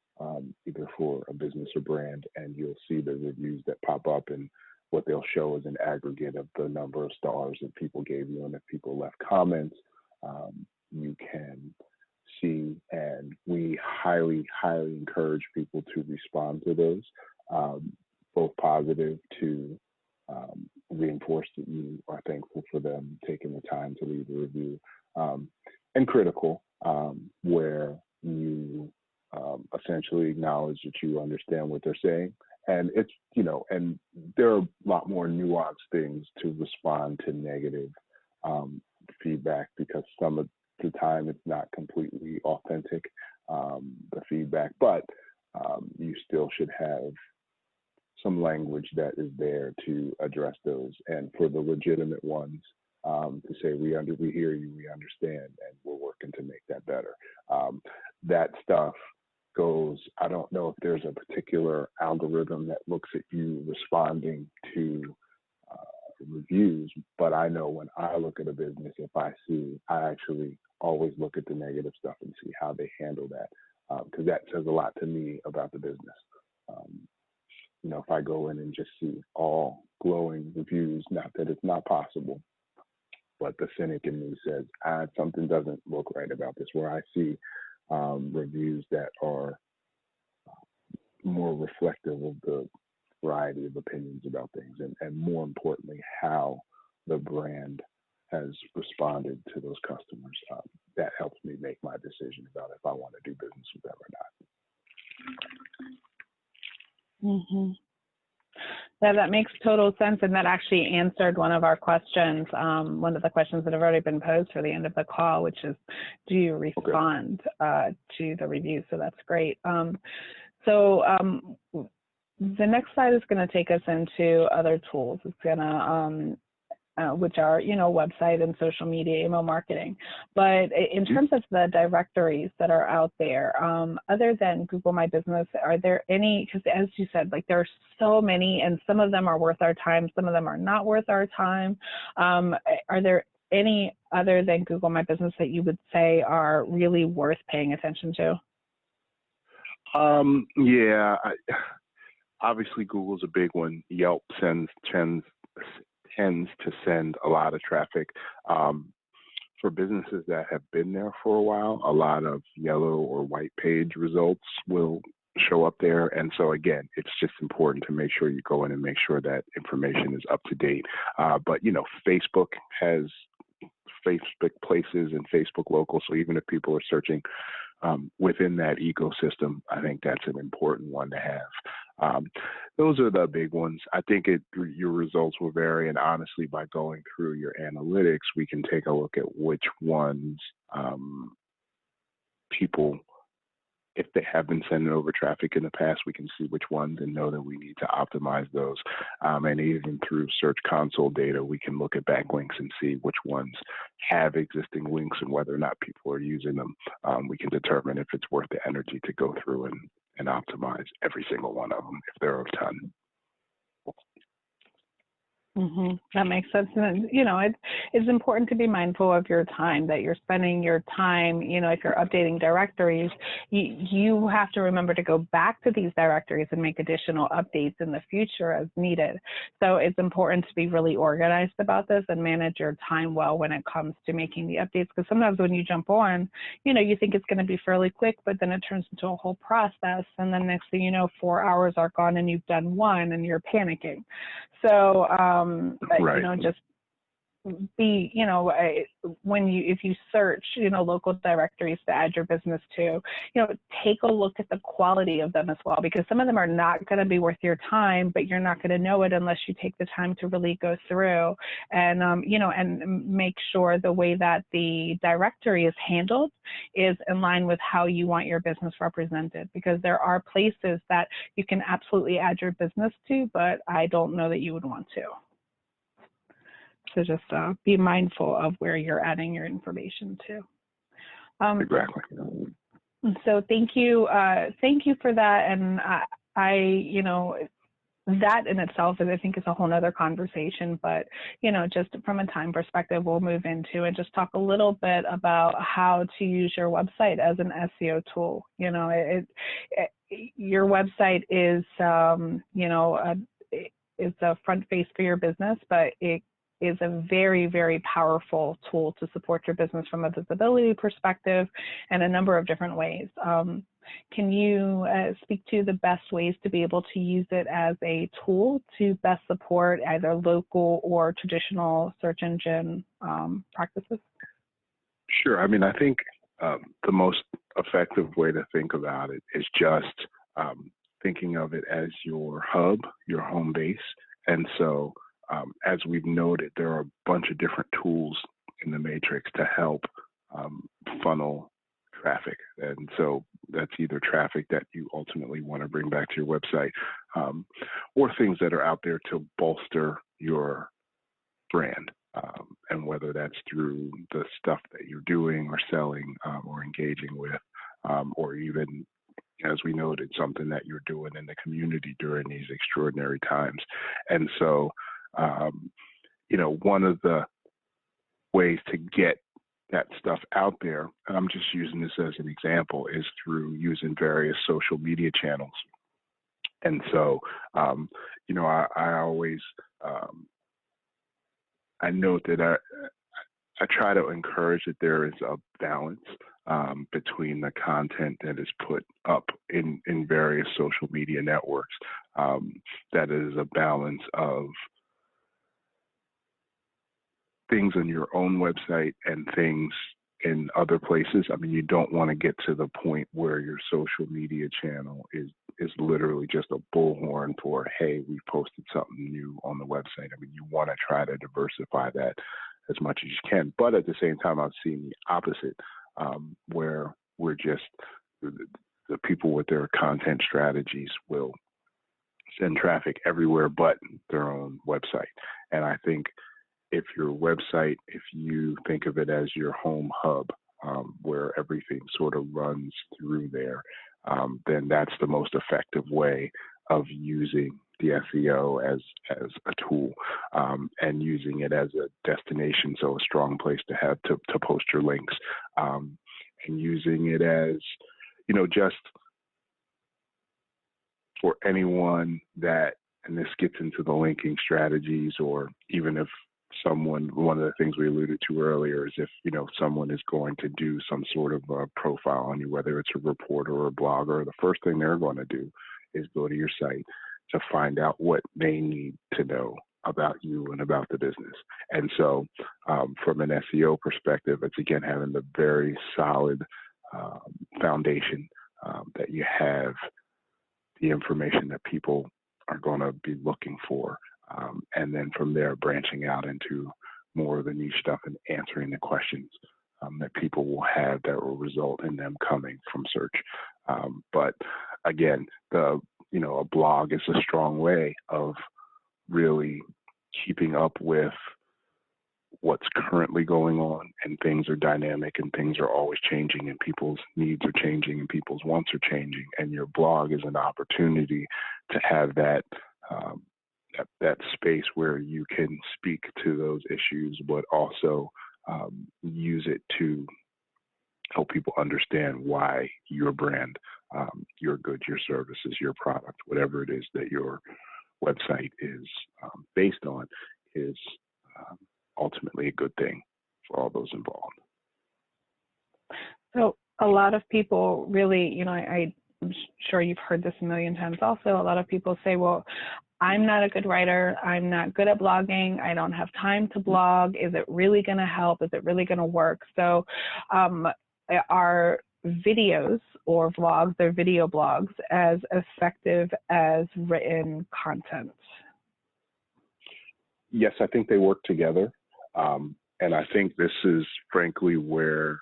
either for a business or brand, and you'll see the reviews that pop up, and what they'll show is an aggregate of the number of stars that people gave you, and if people left comments, you can see, and we highly, highly encourage people to respond to those, both positive to reinforce that you are thankful for them taking the time to leave a review, and critical, where you essentially acknowledge that you understand what they're saying. And it's, and there are a lot more nuanced things to respond to negative feedback, because some of the time it's not completely authentic, the feedback, but you still should have some language that is there to address those. And for the legitimate ones, to say, we hear you, we understand, and we're working to make that better. That stuff goes, I don't know if there's a particular algorithm that looks at you responding to reviews, but I know when I look at a business, I actually always look at the negative stuff and see how they handle that, because that says a lot to me about the business. If I go in and just see all glowing reviews, not that it's not possible, but the cynic in me says, something doesn't look right about this, where I see reviews that are more reflective of the variety of opinions about things, and more importantly, how the brand has responded to those customers. That helps me make my decision about if I want to do business with them or not. Yeah, that makes total sense, and that actually answered one of our questions, one of the questions that have already been posed for the end of the call, which is, do you respond to the reviews? So that's great. So the next slide is going to take us into other tools. It's going to which are, website and social media, email marketing. But in terms of the directories that are out there, other than Google My Business, are there any, because as you said, like there are so many, and some of them are worth our time, some of them are not worth our time. Are there any other than Google My Business that you would say are really worth paying attention to? Obviously Google's a big one. Yelp tends to send a lot of traffic. For businesses that have been there for a while, a lot of yellow or white page results will show up there. And so again, it's just important to make sure you go in and make sure that information is up to date. But Facebook has Facebook Places and Facebook Local. So even if people are searching within that ecosystem, I think that's an important one to have. Those are the big ones. I think your results will vary, and honestly, by going through your analytics, we can take a look at which ones people, if they have been sending over traffic in the past, we can see which ones and know that we need to optimize those. And even through Search Console data, we can look at backlinks and see which ones have existing links and whether or not people are using them. We can determine if it's worth the energy to go through and optimize every single one of them if there are a ton. That makes sense. And, it's important to be mindful of your time, that you're spending your time, if you're updating directories, you have to remember to go back to these directories and make additional updates in the future as needed. So it's important to be really organized about this and manage your time well when it comes to making the updates, because sometimes when you jump on, you think it's going to be fairly quick, but then it turns into a whole process, and then next thing you know, 4 hours are gone and you've done one and you're panicking. So right. just be, if you search, local directories to add your business to, take a look at the quality of them as well, because some of them are not going to be worth your time, but you're not going to know it unless you take the time to really go through and, and make sure the way that the directory is handled is in line with how you want your business represented, because there are places that you can absolutely add your business to, but I don't know that you would want to. So just be mindful of where you're adding your information to. Exactly. So thank you for that. And that in itself is, I think, is a whole nother conversation. But just from a time perspective, we'll move into and just talk a little bit about how to use your website as an SEO tool. Your website is is a front face for your business, but it is a very, very powerful tool to support your business from a visibility perspective in a number of different ways. Can you speak to the best ways to be able to use it as a tool to best support either local or traditional search engine practices? Sure. I mean, I think the most effective way to think about it is just thinking of it as your hub, your home base. And so, as we've noted, there are a bunch of different tools in the matrix to help funnel traffic. And so that's either traffic that you ultimately want to bring back to your website, or things that are out there to bolster your brand. And whether that's through the stuff that you're doing or selling or engaging with, or even, as we noted, something that you're doing in the community during these extraordinary times. And so, one of the ways to get that stuff out there, and I'm just using this as an example, is through using various social media channels. And so, I always, I note that I try to encourage that there is a balance between the content that is put up in various social media networks. That is a balance of things on your own website and things in other places. I mean, you don't want to get to the point where your social media channel is literally just a bullhorn for, hey, we posted something new on the website. I mean, you want to try to diversify that as much as you can. But at the same time, I've seen the opposite, where we're just, the people with their content strategies will send traffic everywhere but their own website. And I think if your website, if you think of it as your home hub, where everything sort of runs through there, then that's the most effective way of using the SEO as a tool, and using it as a destination, so a strong place to have to post your links, and using it as, just for anyone that, and this gets into the linking strategies, or even if one of the things we alluded to earlier is if, someone is going to do some sort of profile on you, whether it's a reporter or a blogger, the first thing they're going to do is go to your site to find out what they need to know about you and about the business. And so from an SEO perspective, it's again having the very solid foundation that you have the information that people are going to be looking for. And then from there, branching out into more of the niche stuff and answering the questions that people will have that will result in them coming from search. But again, a blog is a strong way of really keeping up with what's currently going on, and things are dynamic and things are always changing, and people's needs are changing and people's wants are changing. And your blog is an opportunity to have that that space where you can speak to those issues, but also use it to help people understand why your brand, your goods, your services, your product, whatever it is that your website is based on, is ultimately a good thing for all those involved. So a lot of people really, I'm sure you've heard this a million times also, a lot of people say, well, I'm not a good writer. I'm not good at blogging. I don't have time to blog. Is it really going to help? Is it really going to work? So are videos or vlogs or video blogs as effective as written content? Yes, I think they work together. And I think this is frankly where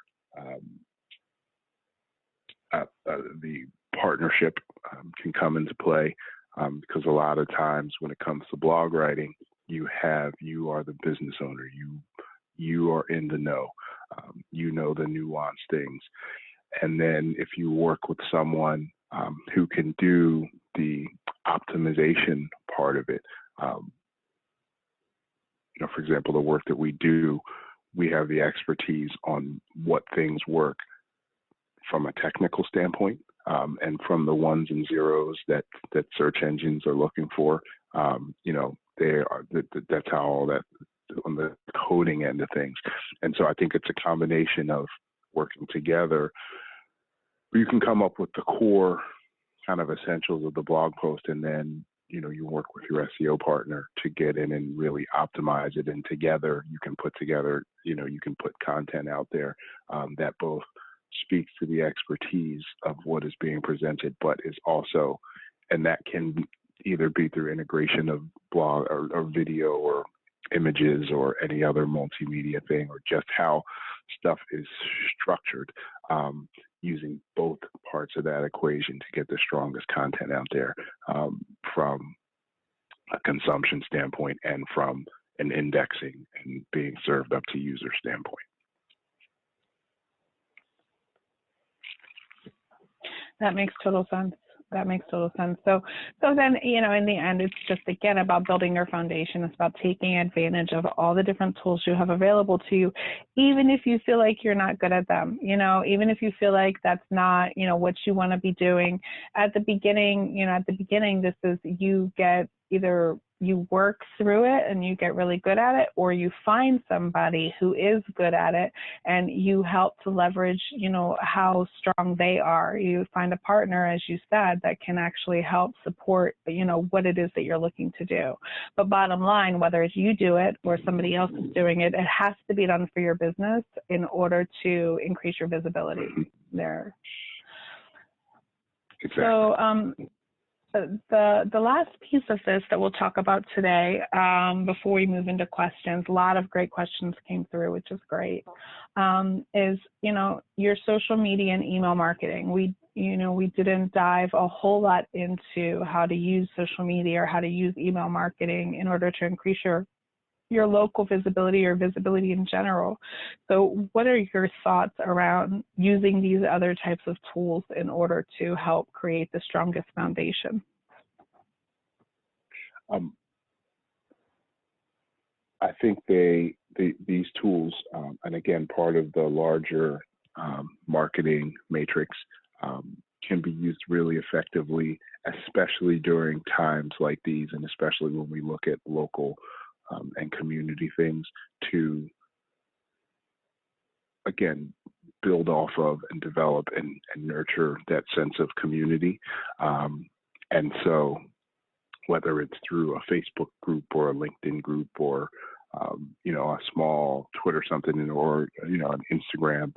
the partnership can come into play, because a lot of times when it comes to blog writing, you are the business owner, you are in the know, you know the nuanced things. And then if you work with someone who can do the optimization part of it, for example, the work that we do, we have the expertise on what things work from a technical standpoint, and from the ones and zeros that search engines are looking for. That's how all that on the coding end of things. And so I think it's a combination of working together where you can come up with the core kind of essentials of the blog post, and then you work with your SEO partner to get in and really optimize it. And together you can put together, you can put content out there that both speaks to the expertise of what is being presented, but is also, and that can either be through integration of blog or video or images or any other multimedia thing, or just how stuff is structured, using both parts of that equation to get the strongest content out there, from a consumption standpoint and from an indexing and being served up to user standpoint. That makes total sense. So then, in the end, it's just, again, about building your foundation. It's about taking advantage of all the different tools you have available to you, even if you feel like you're not good at them, even if you feel like that's not, what you want to be doing at the beginning. This is, you get either you work through it and you get really good at it, or you find somebody who is good at it and you help to leverage, how strong they are. You find a partner, as you said, that can actually help support, what it is that you're looking to do. But bottom line, whether it's you do it or somebody else is doing it, it has to be done for your business in order to increase your visibility there. Exactly. So, the last piece of this that we'll talk about today, before we move into questions, a lot of great questions came through, which is great, is, your social media and email marketing. We didn't dive a whole lot into how to use social media or how to use email marketing in order to increase your local visibility or visibility in general. So what are your thoughts around using these other types of tools in order to help create the strongest foundation? I think these tools, and again, part of the larger marketing matrix, can be used really effectively, especially during times like these, and especially when we look at local and community things, to, again, build off of and develop and nurture that sense of community. And so whether it's through a Facebook group or a LinkedIn group or, a small Twitter something, or, an Instagram,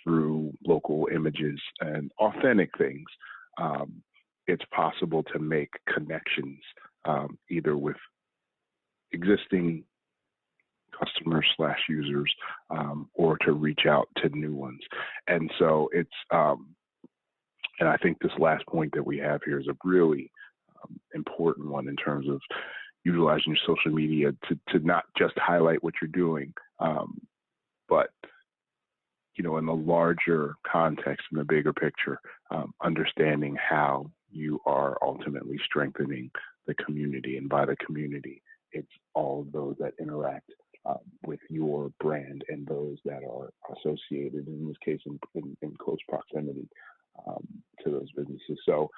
through local images and authentic things, it's possible to make connections, either with existing customers / users, or to reach out to new ones. And so it's, and I think this last point that we have here is a really important one in terms of utilizing your social media to not just highlight what you're doing, but, in the larger context, in the bigger picture, understanding how you are ultimately strengthening the community. And by the community, it's all of those that interact with your brand and those that are associated, in this case, in close proximity to those businesses. So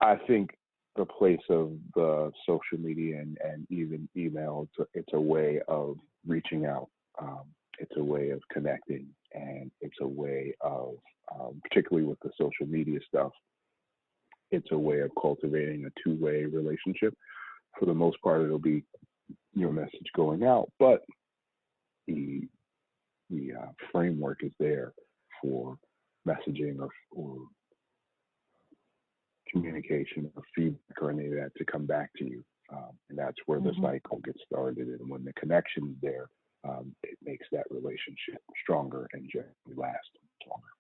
I think the place of the social media and even email, it's a way of reaching out. It's a way of connecting, and it's a way of, particularly with the social media stuff, it's a way of cultivating a two-way relationship. For the most part, it'll be your message going out, but the framework is there for messaging or communication or feedback or any of that to come back to you. And that's where the cycle gets started. And when the connection is there, it makes that relationship stronger and generally last longer.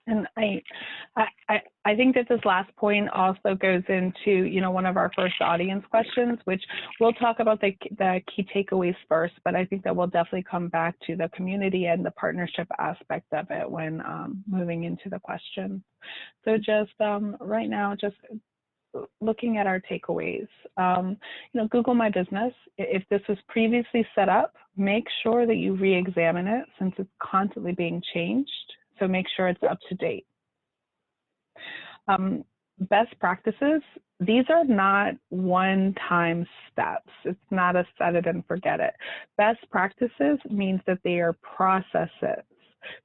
And I think that this last point also goes into, one of our first audience questions, which we'll talk about the key takeaways first, but I think that we'll definitely come back to the community and the partnership aspect of it when moving into the question. So just right now, just looking at our takeaways, Google My Business, if this was previously set up, make sure that you re-examine it since it's constantly being changed. So make sure it's up to date. Best practices, these are not one-time steps. It's not a set it and forget it. Best practices means that they are processes.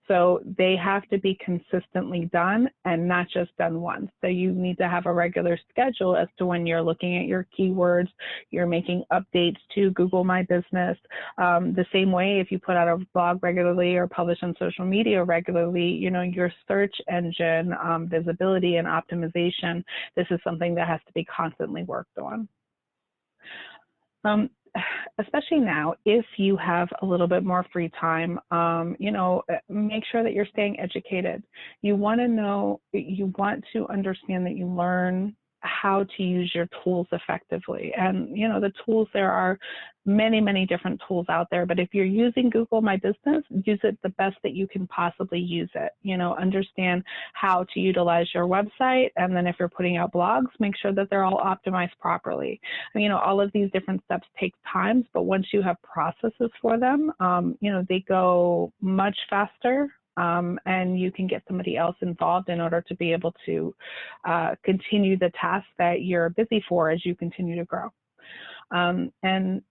So they have to be consistently done and not just done once. So you need to have a regular schedule as to when you're looking at your keywords, you're making updates to Google My Business. The same way if you put out a blog regularly or publish on social media regularly, your search engine visibility and optimization, this is something that has to be constantly worked on. Especially now, if you have a little bit more free time, make sure that you're staying educated. You want to understand that you learn how to use your tools effectively. And, the tools, there are many, many different tools out there, but if you're using Google My Business, use it the best that you can possibly use it. Understand how to utilize your website. And then if you're putting out blogs, make sure that they're all optimized properly. All of these different steps take time, but once you have processes for them, they go much faster. And you can get somebody else involved in order to be able to continue the task that you're busy for as you continue to grow. And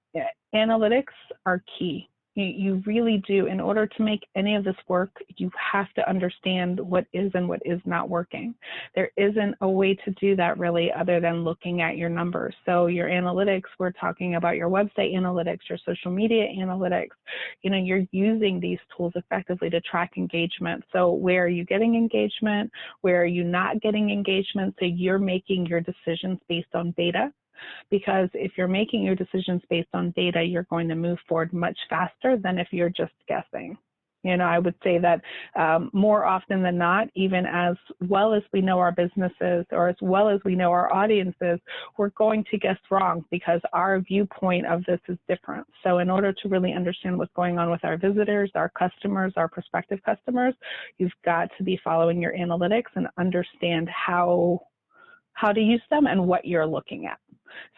analytics are key. You really do. In order to make any of this work, you have to understand what is and what is not working. There isn't a way to do that really other than looking at your numbers. So your analytics, we're talking about your website analytics, your social media analytics. You're using these tools effectively to track engagement. So where are you getting engagement? Where are you not getting engagement? So you're making your decisions based on data. Because if you're making your decisions based on data, you're going to move forward much faster than if you're just guessing. I would say that more often than not, even as well as we know our businesses or as well as we know our audiences, we're going to guess wrong because our viewpoint of this is different. So in order to really understand what's going on with our visitors, our customers, our prospective customers, you've got to be following your analytics and understand how to use them and what you're looking at.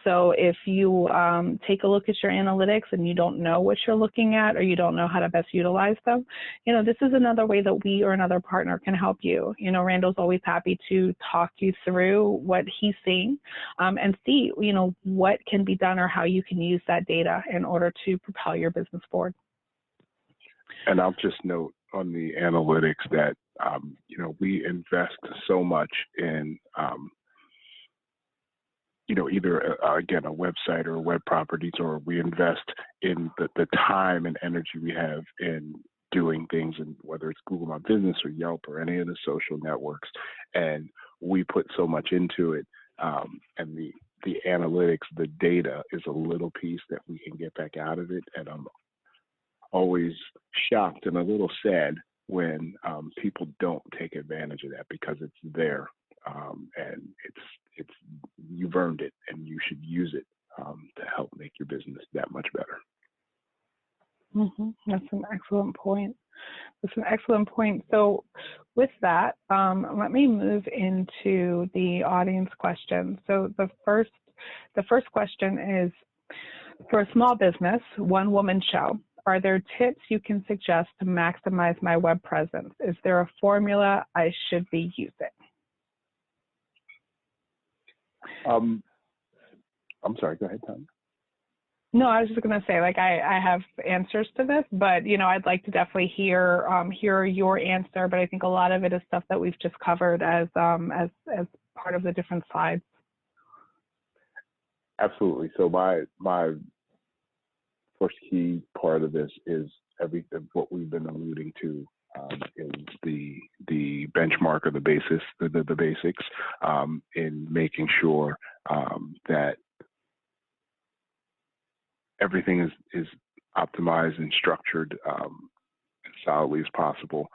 So if you take a look at your analytics and you don't know what you're looking at or you don't know how to best utilize them, this is another way that we or another partner can help you. Randall's always happy to talk you through what he's seeing and see, what can be done or how you can use that data in order to propel your business forward. And I'll just note on the analytics that, we invest so much in either, again, a website or web properties, or we invest in the time and energy we have in doing things, and whether it's Google My Business or Yelp or any of the social networks, and we put so much into it, and the analytics, the data is a little piece that we can get back out of it, and I'm always shocked and a little sad when people don't take advantage of that because it's there. And it's you've earned it, and you should use it to help make your business that much better. That's an excellent point. That's an excellent point. So with that, let me move into the audience questions. So the first question is, for a small business, one-woman show, are there tips you can suggest to maximize my web presence? Is there a formula I should be using? I'm sorry, go ahead, Tom. No, I was just going to say, like, I have answers to this, but, you know, I'd like to definitely hear your answer, but I think a lot of it is stuff that we've just covered as part of the different slides. Absolutely. So my first key part of this is what we've been alluding to is the benchmark or the basics in making sure that everything is optimized and structured as solidly as possible.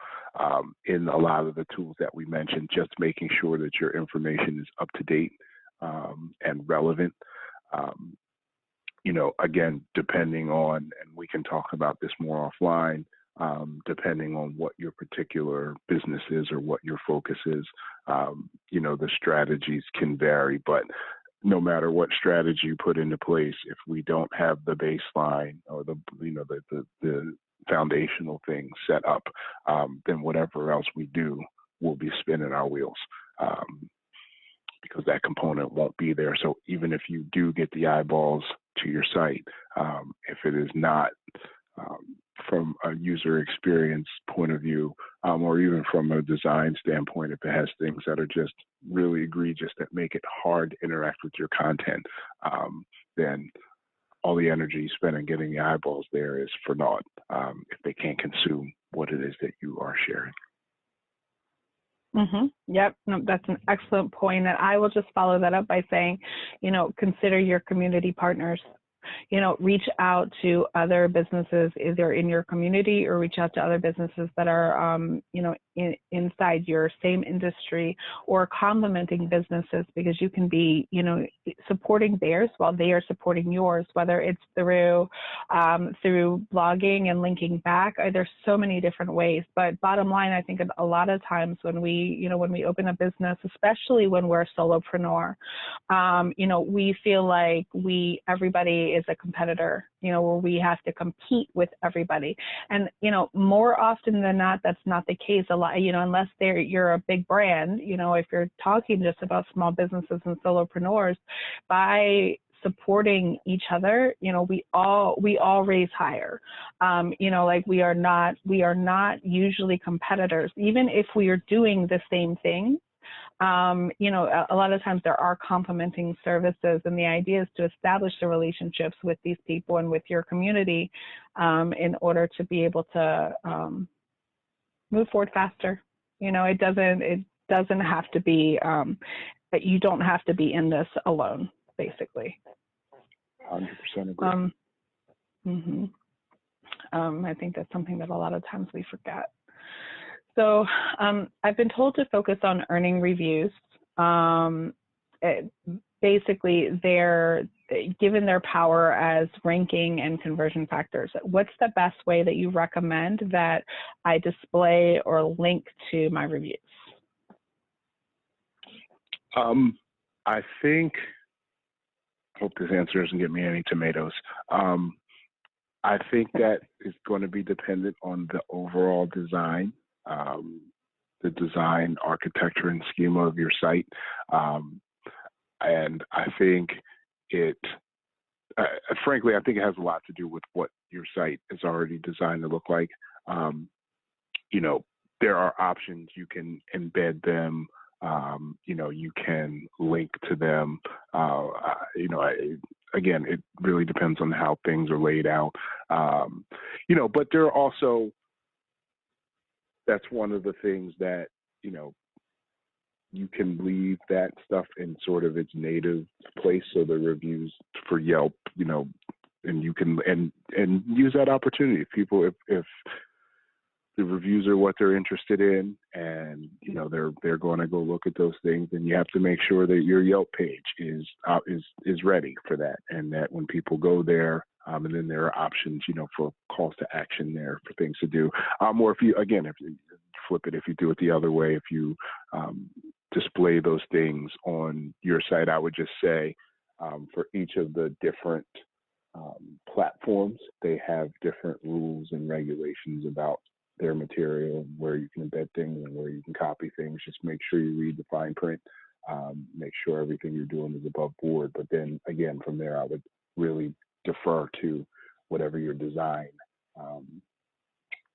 In a lot of the tools that we mentioned, just making sure that your information is up to date and relevant. You know, again, depending on, and we can talk about this more offline, depending on what your particular business is or what your focus is, you know, the strategies can vary, but no matter what strategy you put into place, if we don't have the baseline or the foundational things set up, then whatever else we do will be spinning our wheels. Because that component won't be there. So even if you do get the eyeballs to your site, if it is not from a user experience point of view, or even from a design standpoint, if it has things that are just really egregious that make it hard to interact with your content, then all the energy you spend on getting the eyeballs there is for naught if they can't consume what it is that you are sharing. Yep, no, that's an excellent point. And I will just follow that up by saying, you know, consider your community partners. You know, reach out to other businesses either in your community or reach out to other businesses that are, you know, inside your same industry or complementing businesses, because you can be, you know, supporting theirs while they are supporting yours, whether it's through blogging and linking back. There's so many different ways. But bottom line, I think a lot of times when we open a business, especially when we're a solopreneur, you know, we feel like everybody is a competitor, you know, where we have to compete with everybody. And, you know, more often than not, that's not the case. A lot, you know, unless you're a big brand, you know, if you're talking just about small businesses and solopreneurs, by supporting each other, you know, we all raise higher. You know, like we are not usually competitors, even if we are doing the same thing. You know, a lot of times there are complementing services, and the idea is to establish the relationships with these people and with your community in order to be able to move forward faster. You know, it doesn't have to be, you don't have to be in this alone, basically. 100% agree. I think that's something that a lot of times we forget. So I've been told to focus on earning reviews. Basically, they're given their power as ranking and conversion factors. What's the best way that you recommend that I display or link to my reviews? I think, hope this answer doesn't get me any tomatoes. I think that is going to be dependent on the overall design. The design, architecture, and schema of your site. And I think frankly, I think it has a lot to do with what your site is already designed to look like. You know, there are options. You can embed them. You know, you can link to them. You know, again, it really depends on how things are laid out. You know, but there are also, that's one of the things that, you know, you can leave that stuff in sort of its native place. So the reviews for Yelp, you know, and you can, and use that opportunity. If people, if the reviews are what they're interested in, and, you know, they're going to go look at those things, then you have to make sure that your Yelp page is ready for that. And that when people go there, And then there are options, for calls to action there for things to do. Or if you flip it, if you do it the other way, if you display those things on your site, I would just say for each of the different platforms, they have different rules and regulations about their material and where you can embed things and where you can copy things. Just make sure you read the fine print, make sure everything you're doing is above board. But then again, from there, I would really defer to whatever your design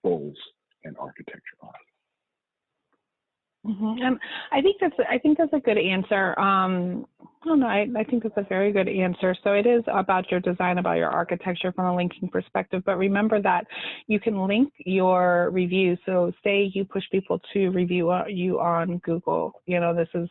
goals and architecture are. Mm-hmm. I think that's a good answer. I don't know. I think that's a very good answer. So it is about your design, about your architecture from a linking perspective. But remember that you can link your reviews. So say you push people to review you on Google. This is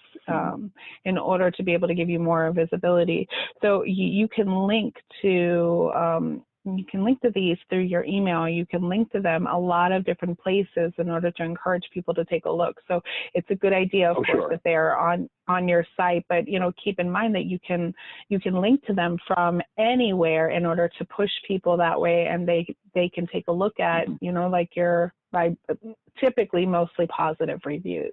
in order to be able to give you more visibility. So you can link to. You can link to these through your email. You can link to them a lot of different places in order to encourage people to take a look. So it's a good idea, of course, sure, that they're on your site, but keep in mind that you can link to them from anywhere in order to push people that way, and they can take a look at like your typically mostly positive reviews.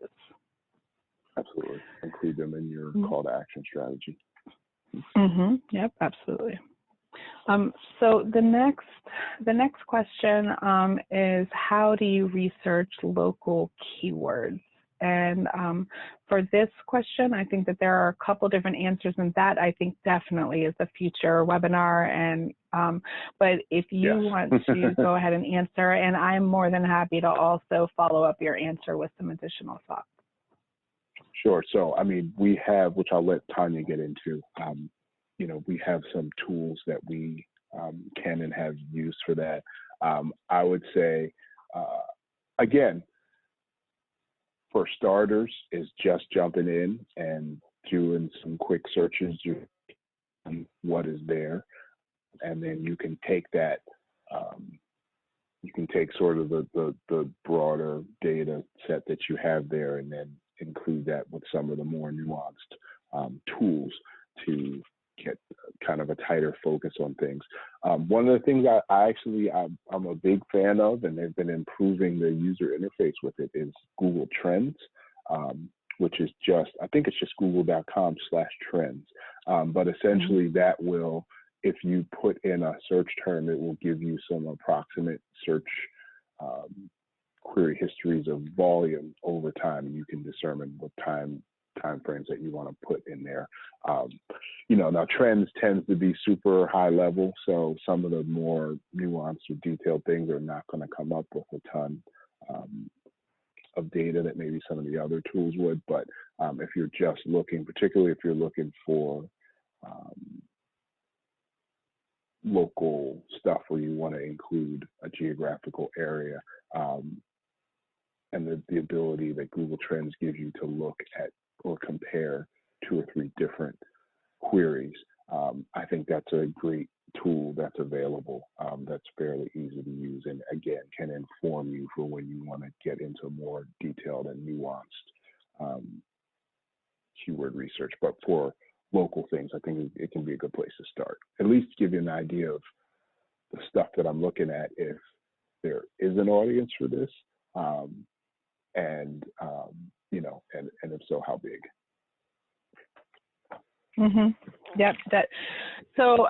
Absolutely, include them in your call to action strategy. Mm-hmm. Yep, absolutely. So the next question is, how do you research local keywords? And for this question, I think that there are a couple different answers, and that I think definitely is a future webinar. And but if you want to go ahead and answer, and I'm more than happy to also follow up your answer with some additional thoughts. Sure. So, we have, which I'll let Tanya get into. We have some tools that we can and have used for that. I would say, again, for starters, is just jumping in and doing some quick searches, what is there, and then you can take that. You can take sort of the broader data set that you have there, and then include that with some of the more nuanced tools to get kind of a tighter focus on things. One of the things I'm a big fan of, and they've been improving the user interface with it, is Google Trends, which is I think it's just google.com/trends. But essentially that will, if you put in a search term, it will give you some approximate search query histories of volume over time, and you can determine what time frames that you want to put in there. Now trends tends to be super high level, so some of the more nuanced or detailed things are not going to come up with a ton of data that maybe some of the other tools would. But if you're just looking, particularly if you're looking for local stuff where you want to include a geographical area, and the ability that Google Trends gives you to look at or compare 2 or 3 different queries, I think that's a great tool that's available, that's fairly easy to use, and again can inform you for when you want to get into more detailed and nuanced keyword research. But for local things, I think it can be a good place to start. At least give you an idea of the stuff that I'm looking at, if there is an audience for this, and if so, how big. Mm-hmm. Yep. So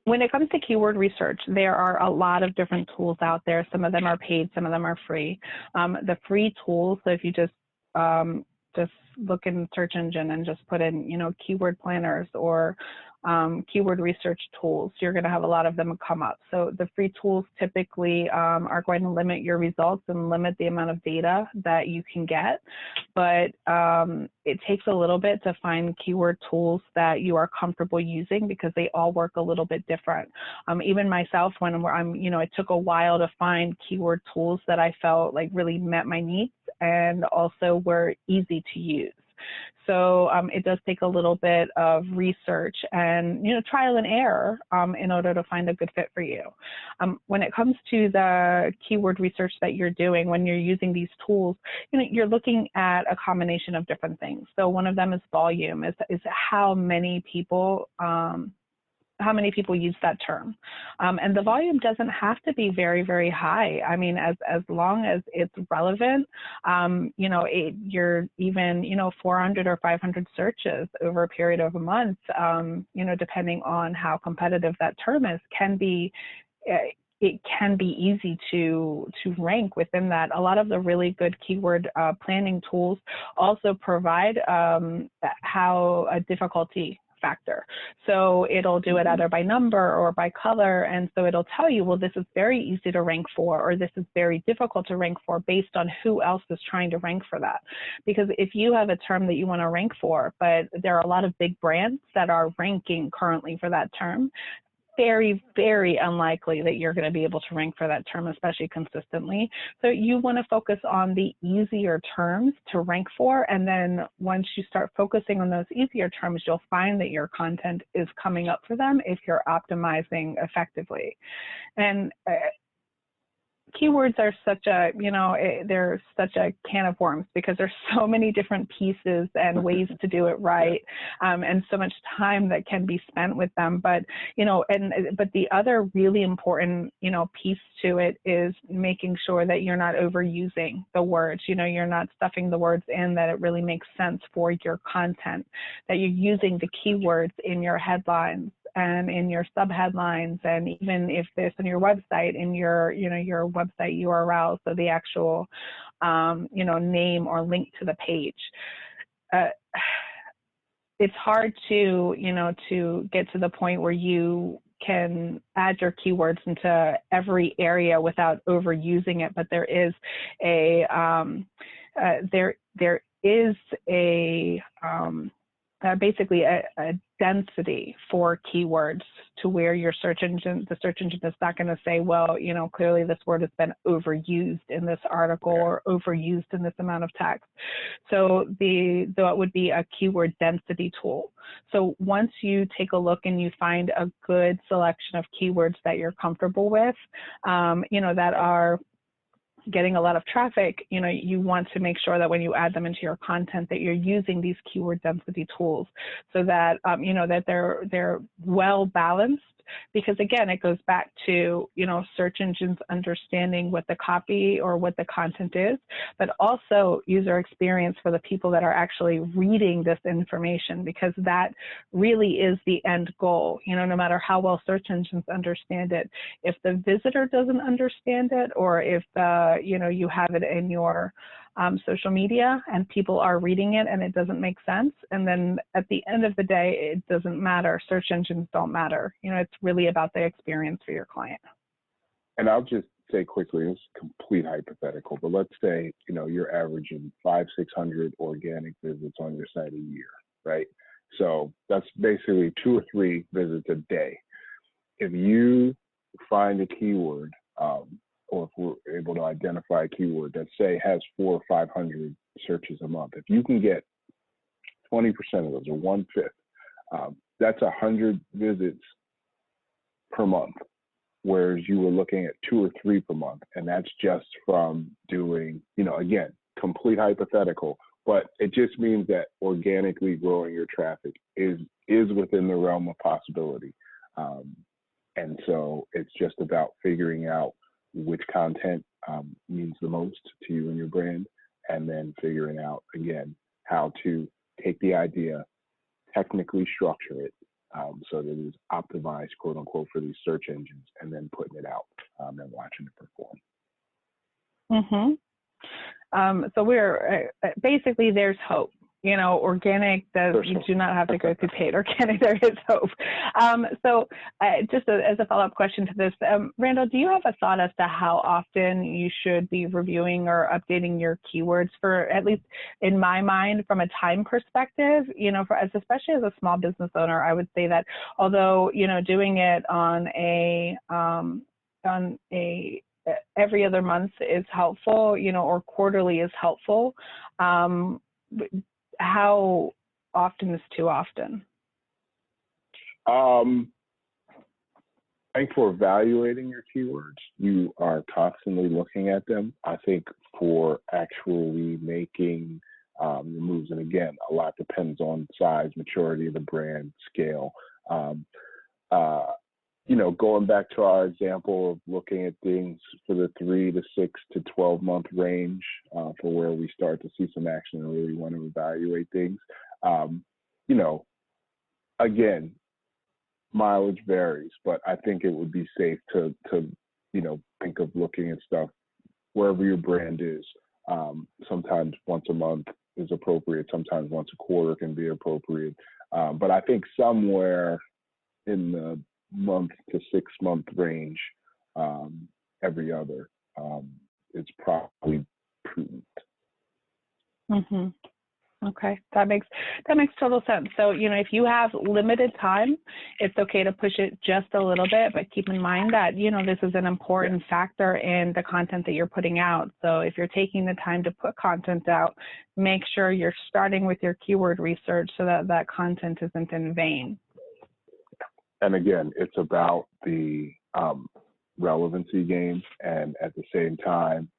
when it comes to keyword research, there are a lot of different tools out there. Some of them are paid, some of them are free. The free tools, so if you just look in the search engine and just put in, keyword planners or keyword research tools, you're going to have a lot of them come up. So the free tools typically are going to limit your results and limit the amount of data that you can get. But it takes a little bit to find keyword tools that you are comfortable using, because they all work a little bit different. Even myself, when it took a while to find keyword tools that I felt like really met my needs and also were easy to use. So it does take a little bit of research and, trial and error in order to find a good fit for you. When it comes to the keyword research that you're doing, when you're using these tools, you're looking at a combination of different things. So one of them is volume, is how many people how many people use that term. And the volume doesn't have to be very, very high. I mean, as long as it's relevant, you're even, 400 or 500 searches over a period of a month, depending on how competitive that term is, it can be easy to rank within that. A lot of the really good keyword planning tools also provide how a difficulty factor. So it'll do it either by number or by color. And so it'll tell you, well, this is very easy to rank for, or this is very difficult to rank for based on who else is trying to rank for that. Because if you have a term that you want to rank for, but there are a lot of big brands that are ranking currently for that term, very, very unlikely that you're going to be able to rank for that term, especially consistently. So you want to focus on the easier terms to rank for. And then once you start focusing on those easier terms, you'll find that your content is coming up for them if you're optimizing effectively. And keywords are such a, they're such a can of worms because there's so many different pieces and ways to do it right, and so much time that can be spent with them. But, but the other really important, piece to it is making sure that you're not overusing the words. You're not stuffing the words in, that it really makes sense for your content, that you're using the keywords in your headlines and in your subheadlines, and even if there's on your website, in your website URL, so the actual name or link to the page. It's hard to get to the point where you can add your keywords into every area without overusing it, but there is basically a density for keywords to where the search engine is not going to say, well, clearly this word has been overused in this article or overused in this amount of text. So that would be a keyword density tool. So once you take a look and you find a good selection of keywords that you're comfortable with, that are getting a lot of traffic, you want to make sure that when you add them into your content that you're using these keyword density tools so that, that they're well balanced. Because again, it goes back to, search engines understanding what the copy or what the content is, but also user experience for the people that are actually reading this information, because that really is the end goal. No matter how well search engines understand it, if the visitor doesn't understand it, or if you have it in your social media and people are reading it and it doesn't make sense, and then at the end of the day, it doesn't matter. Search engines don't matter. It's really about the experience for your client. And I'll just say quickly, it's complete hypothetical, but let's say, you're averaging 500-600 organic visits on your site a year, right? So that's basically 2 or 3 visits a day. If you find a keyword, or if we're able to identify a keyword that, say, has 400 or 500 searches a month, if you can get 20% of those, or 1/5, that's 100 visits per month, whereas you were looking at 2 or 3 per month, and that's just from doing, again, complete hypothetical, but it just means that organically growing your traffic is within the realm of possibility. And so it's just about figuring out which content means the most to you and your brand, and then figuring out, again, how to take the idea, technically structure it so that it is optimized, quote unquote, for these search engines, and then putting it out and watching it perform. So we're basically, there's hope. Organic, you do not have to go through paid. Organic, there is hope. So just as a follow-up question to this, Randall, do you have a thought as to how often you should be reviewing or updating your keywords? For, at least in my mind, from a time perspective, especially as a small business owner, I would say that although, doing it on a every other month is helpful, or quarterly is helpful. How often is too often? I think for evaluating your keywords, you are constantly looking at them. I think for actually making the moves, and again, a lot depends on size, maturity of the brand, scale. going back to our example of looking at things for the 3 to 6 to 12-month range for where we start to see some action and really want to evaluate things. Again, mileage varies, but I think it would be safe to think of looking at stuff wherever your brand is. Sometimes once a month is appropriate. Sometimes once a quarter can be appropriate. But I think somewhere in the month to 6 month range, every other, it's probably prudent. Mm-hmm. Okay, that makes total sense. So, if you have limited time, it's okay to push it just a little bit, but keep in mind that, this is an important factor in the content that you're putting out. So if you're taking the time to put content out, make sure you're starting with your keyword research so that that content isn't in vain. And again, it's about the relevancy game, and at the same time,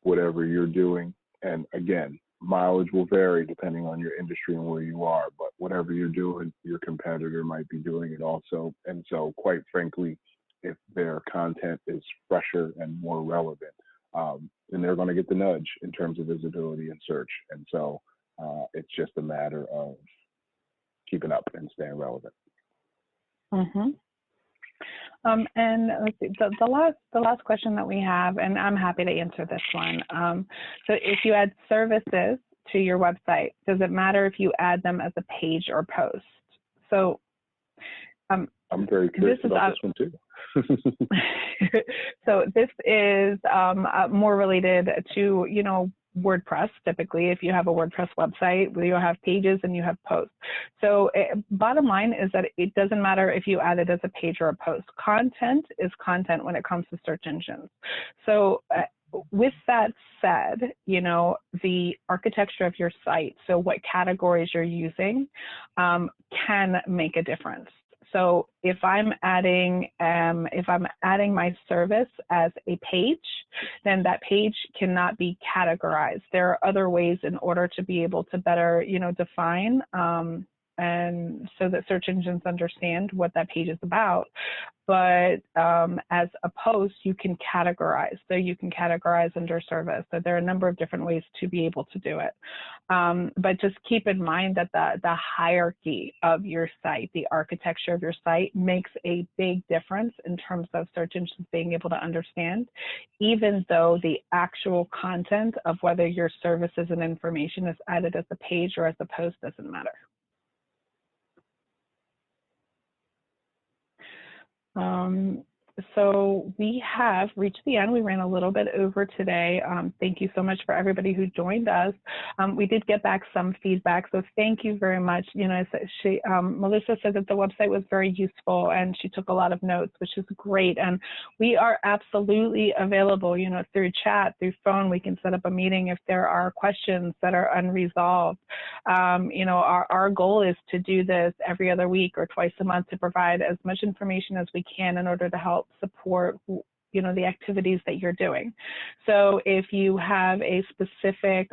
whatever you're doing, and again, mileage will vary depending on your industry and where you are, but whatever you're doing, your competitor might be doing it also. And so, quite frankly, if their content is fresher and more relevant, then they're going to get the nudge in terms of visibility and search. And so it's just a matter of keeping up and staying relevant. Mm-hmm. And let's see, the last question that we have, and I'm happy to answer this one. So if you add services to your website, does it matter if you add them as a page or post? So I'm very curious about this one too. So this is more related to, WordPress. Typically, if you have a WordPress website, where you have pages and you have posts. So bottom line is that it doesn't matter if you add it as a page or a post. Content is content when it comes to search engines. So with that said, the architecture of your site, so what categories you're using, can make a difference. So if I'm adding my service as a page, then that page cannot be categorized. There are other ways in order to be able to better, define, and so that search engines understand what that page is about. But as a post, you can categorize. So you can categorize under service. So there are a number of different ways to be able to do it. But just keep in mind that the hierarchy of your site, the architecture of your site, makes a big difference in terms of search engines being able to understand, even though the actual content of whether your services and information is added as a page or as a post doesn't matter. So we have reached the end. We ran a little bit over today. Thank you so much for everybody who joined us. We did get back some feedback, so thank you very much. Melissa said that the website was very useful and she took a lot of notes, which is great. And we are absolutely available, through chat, through phone. We can set up a meeting if there are questions that are unresolved. Our goal is to do this every other week or twice a month to provide as much information as we can in order to help support the activities that you're doing. So if you have a specific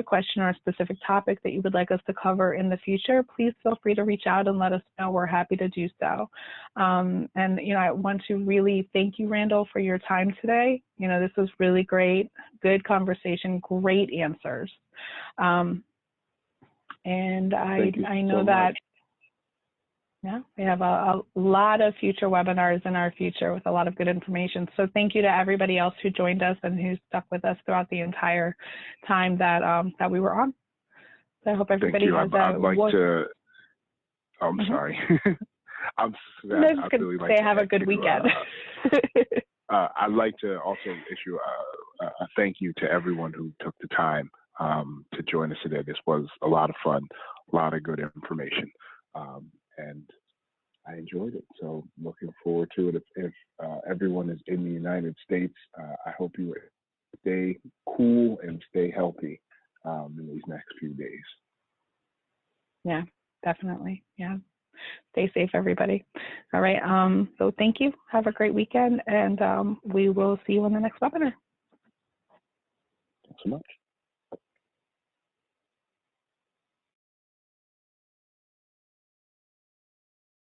question or a specific topic that you would like us to cover in the future, please feel free to reach out and let us know. We're happy to do so. And I want to really thank you, Randall, for your time today. This was really great, good conversation, great answers. And I know so that much. Yeah, we have a lot of future webinars in our future with a lot of good information. So thank you to everybody else who joined us and who stuck with us throughout the entire time that we were on. So I hope everybody has I'd like to. Oh, I'm Mm-hmm. sorry. I really like to have a good weekend. I'd like to also issue a thank you to everyone who took the time to join us today. This was a lot of fun, a lot of good information. And I enjoyed it. So looking forward to it. If everyone is in the United States, I hope you stay cool and stay healthy in these next few days. Yeah, definitely. Yeah. Stay safe, everybody. All right. So thank you. Have a great weekend, and we will see you on the next webinar. Thanks so much.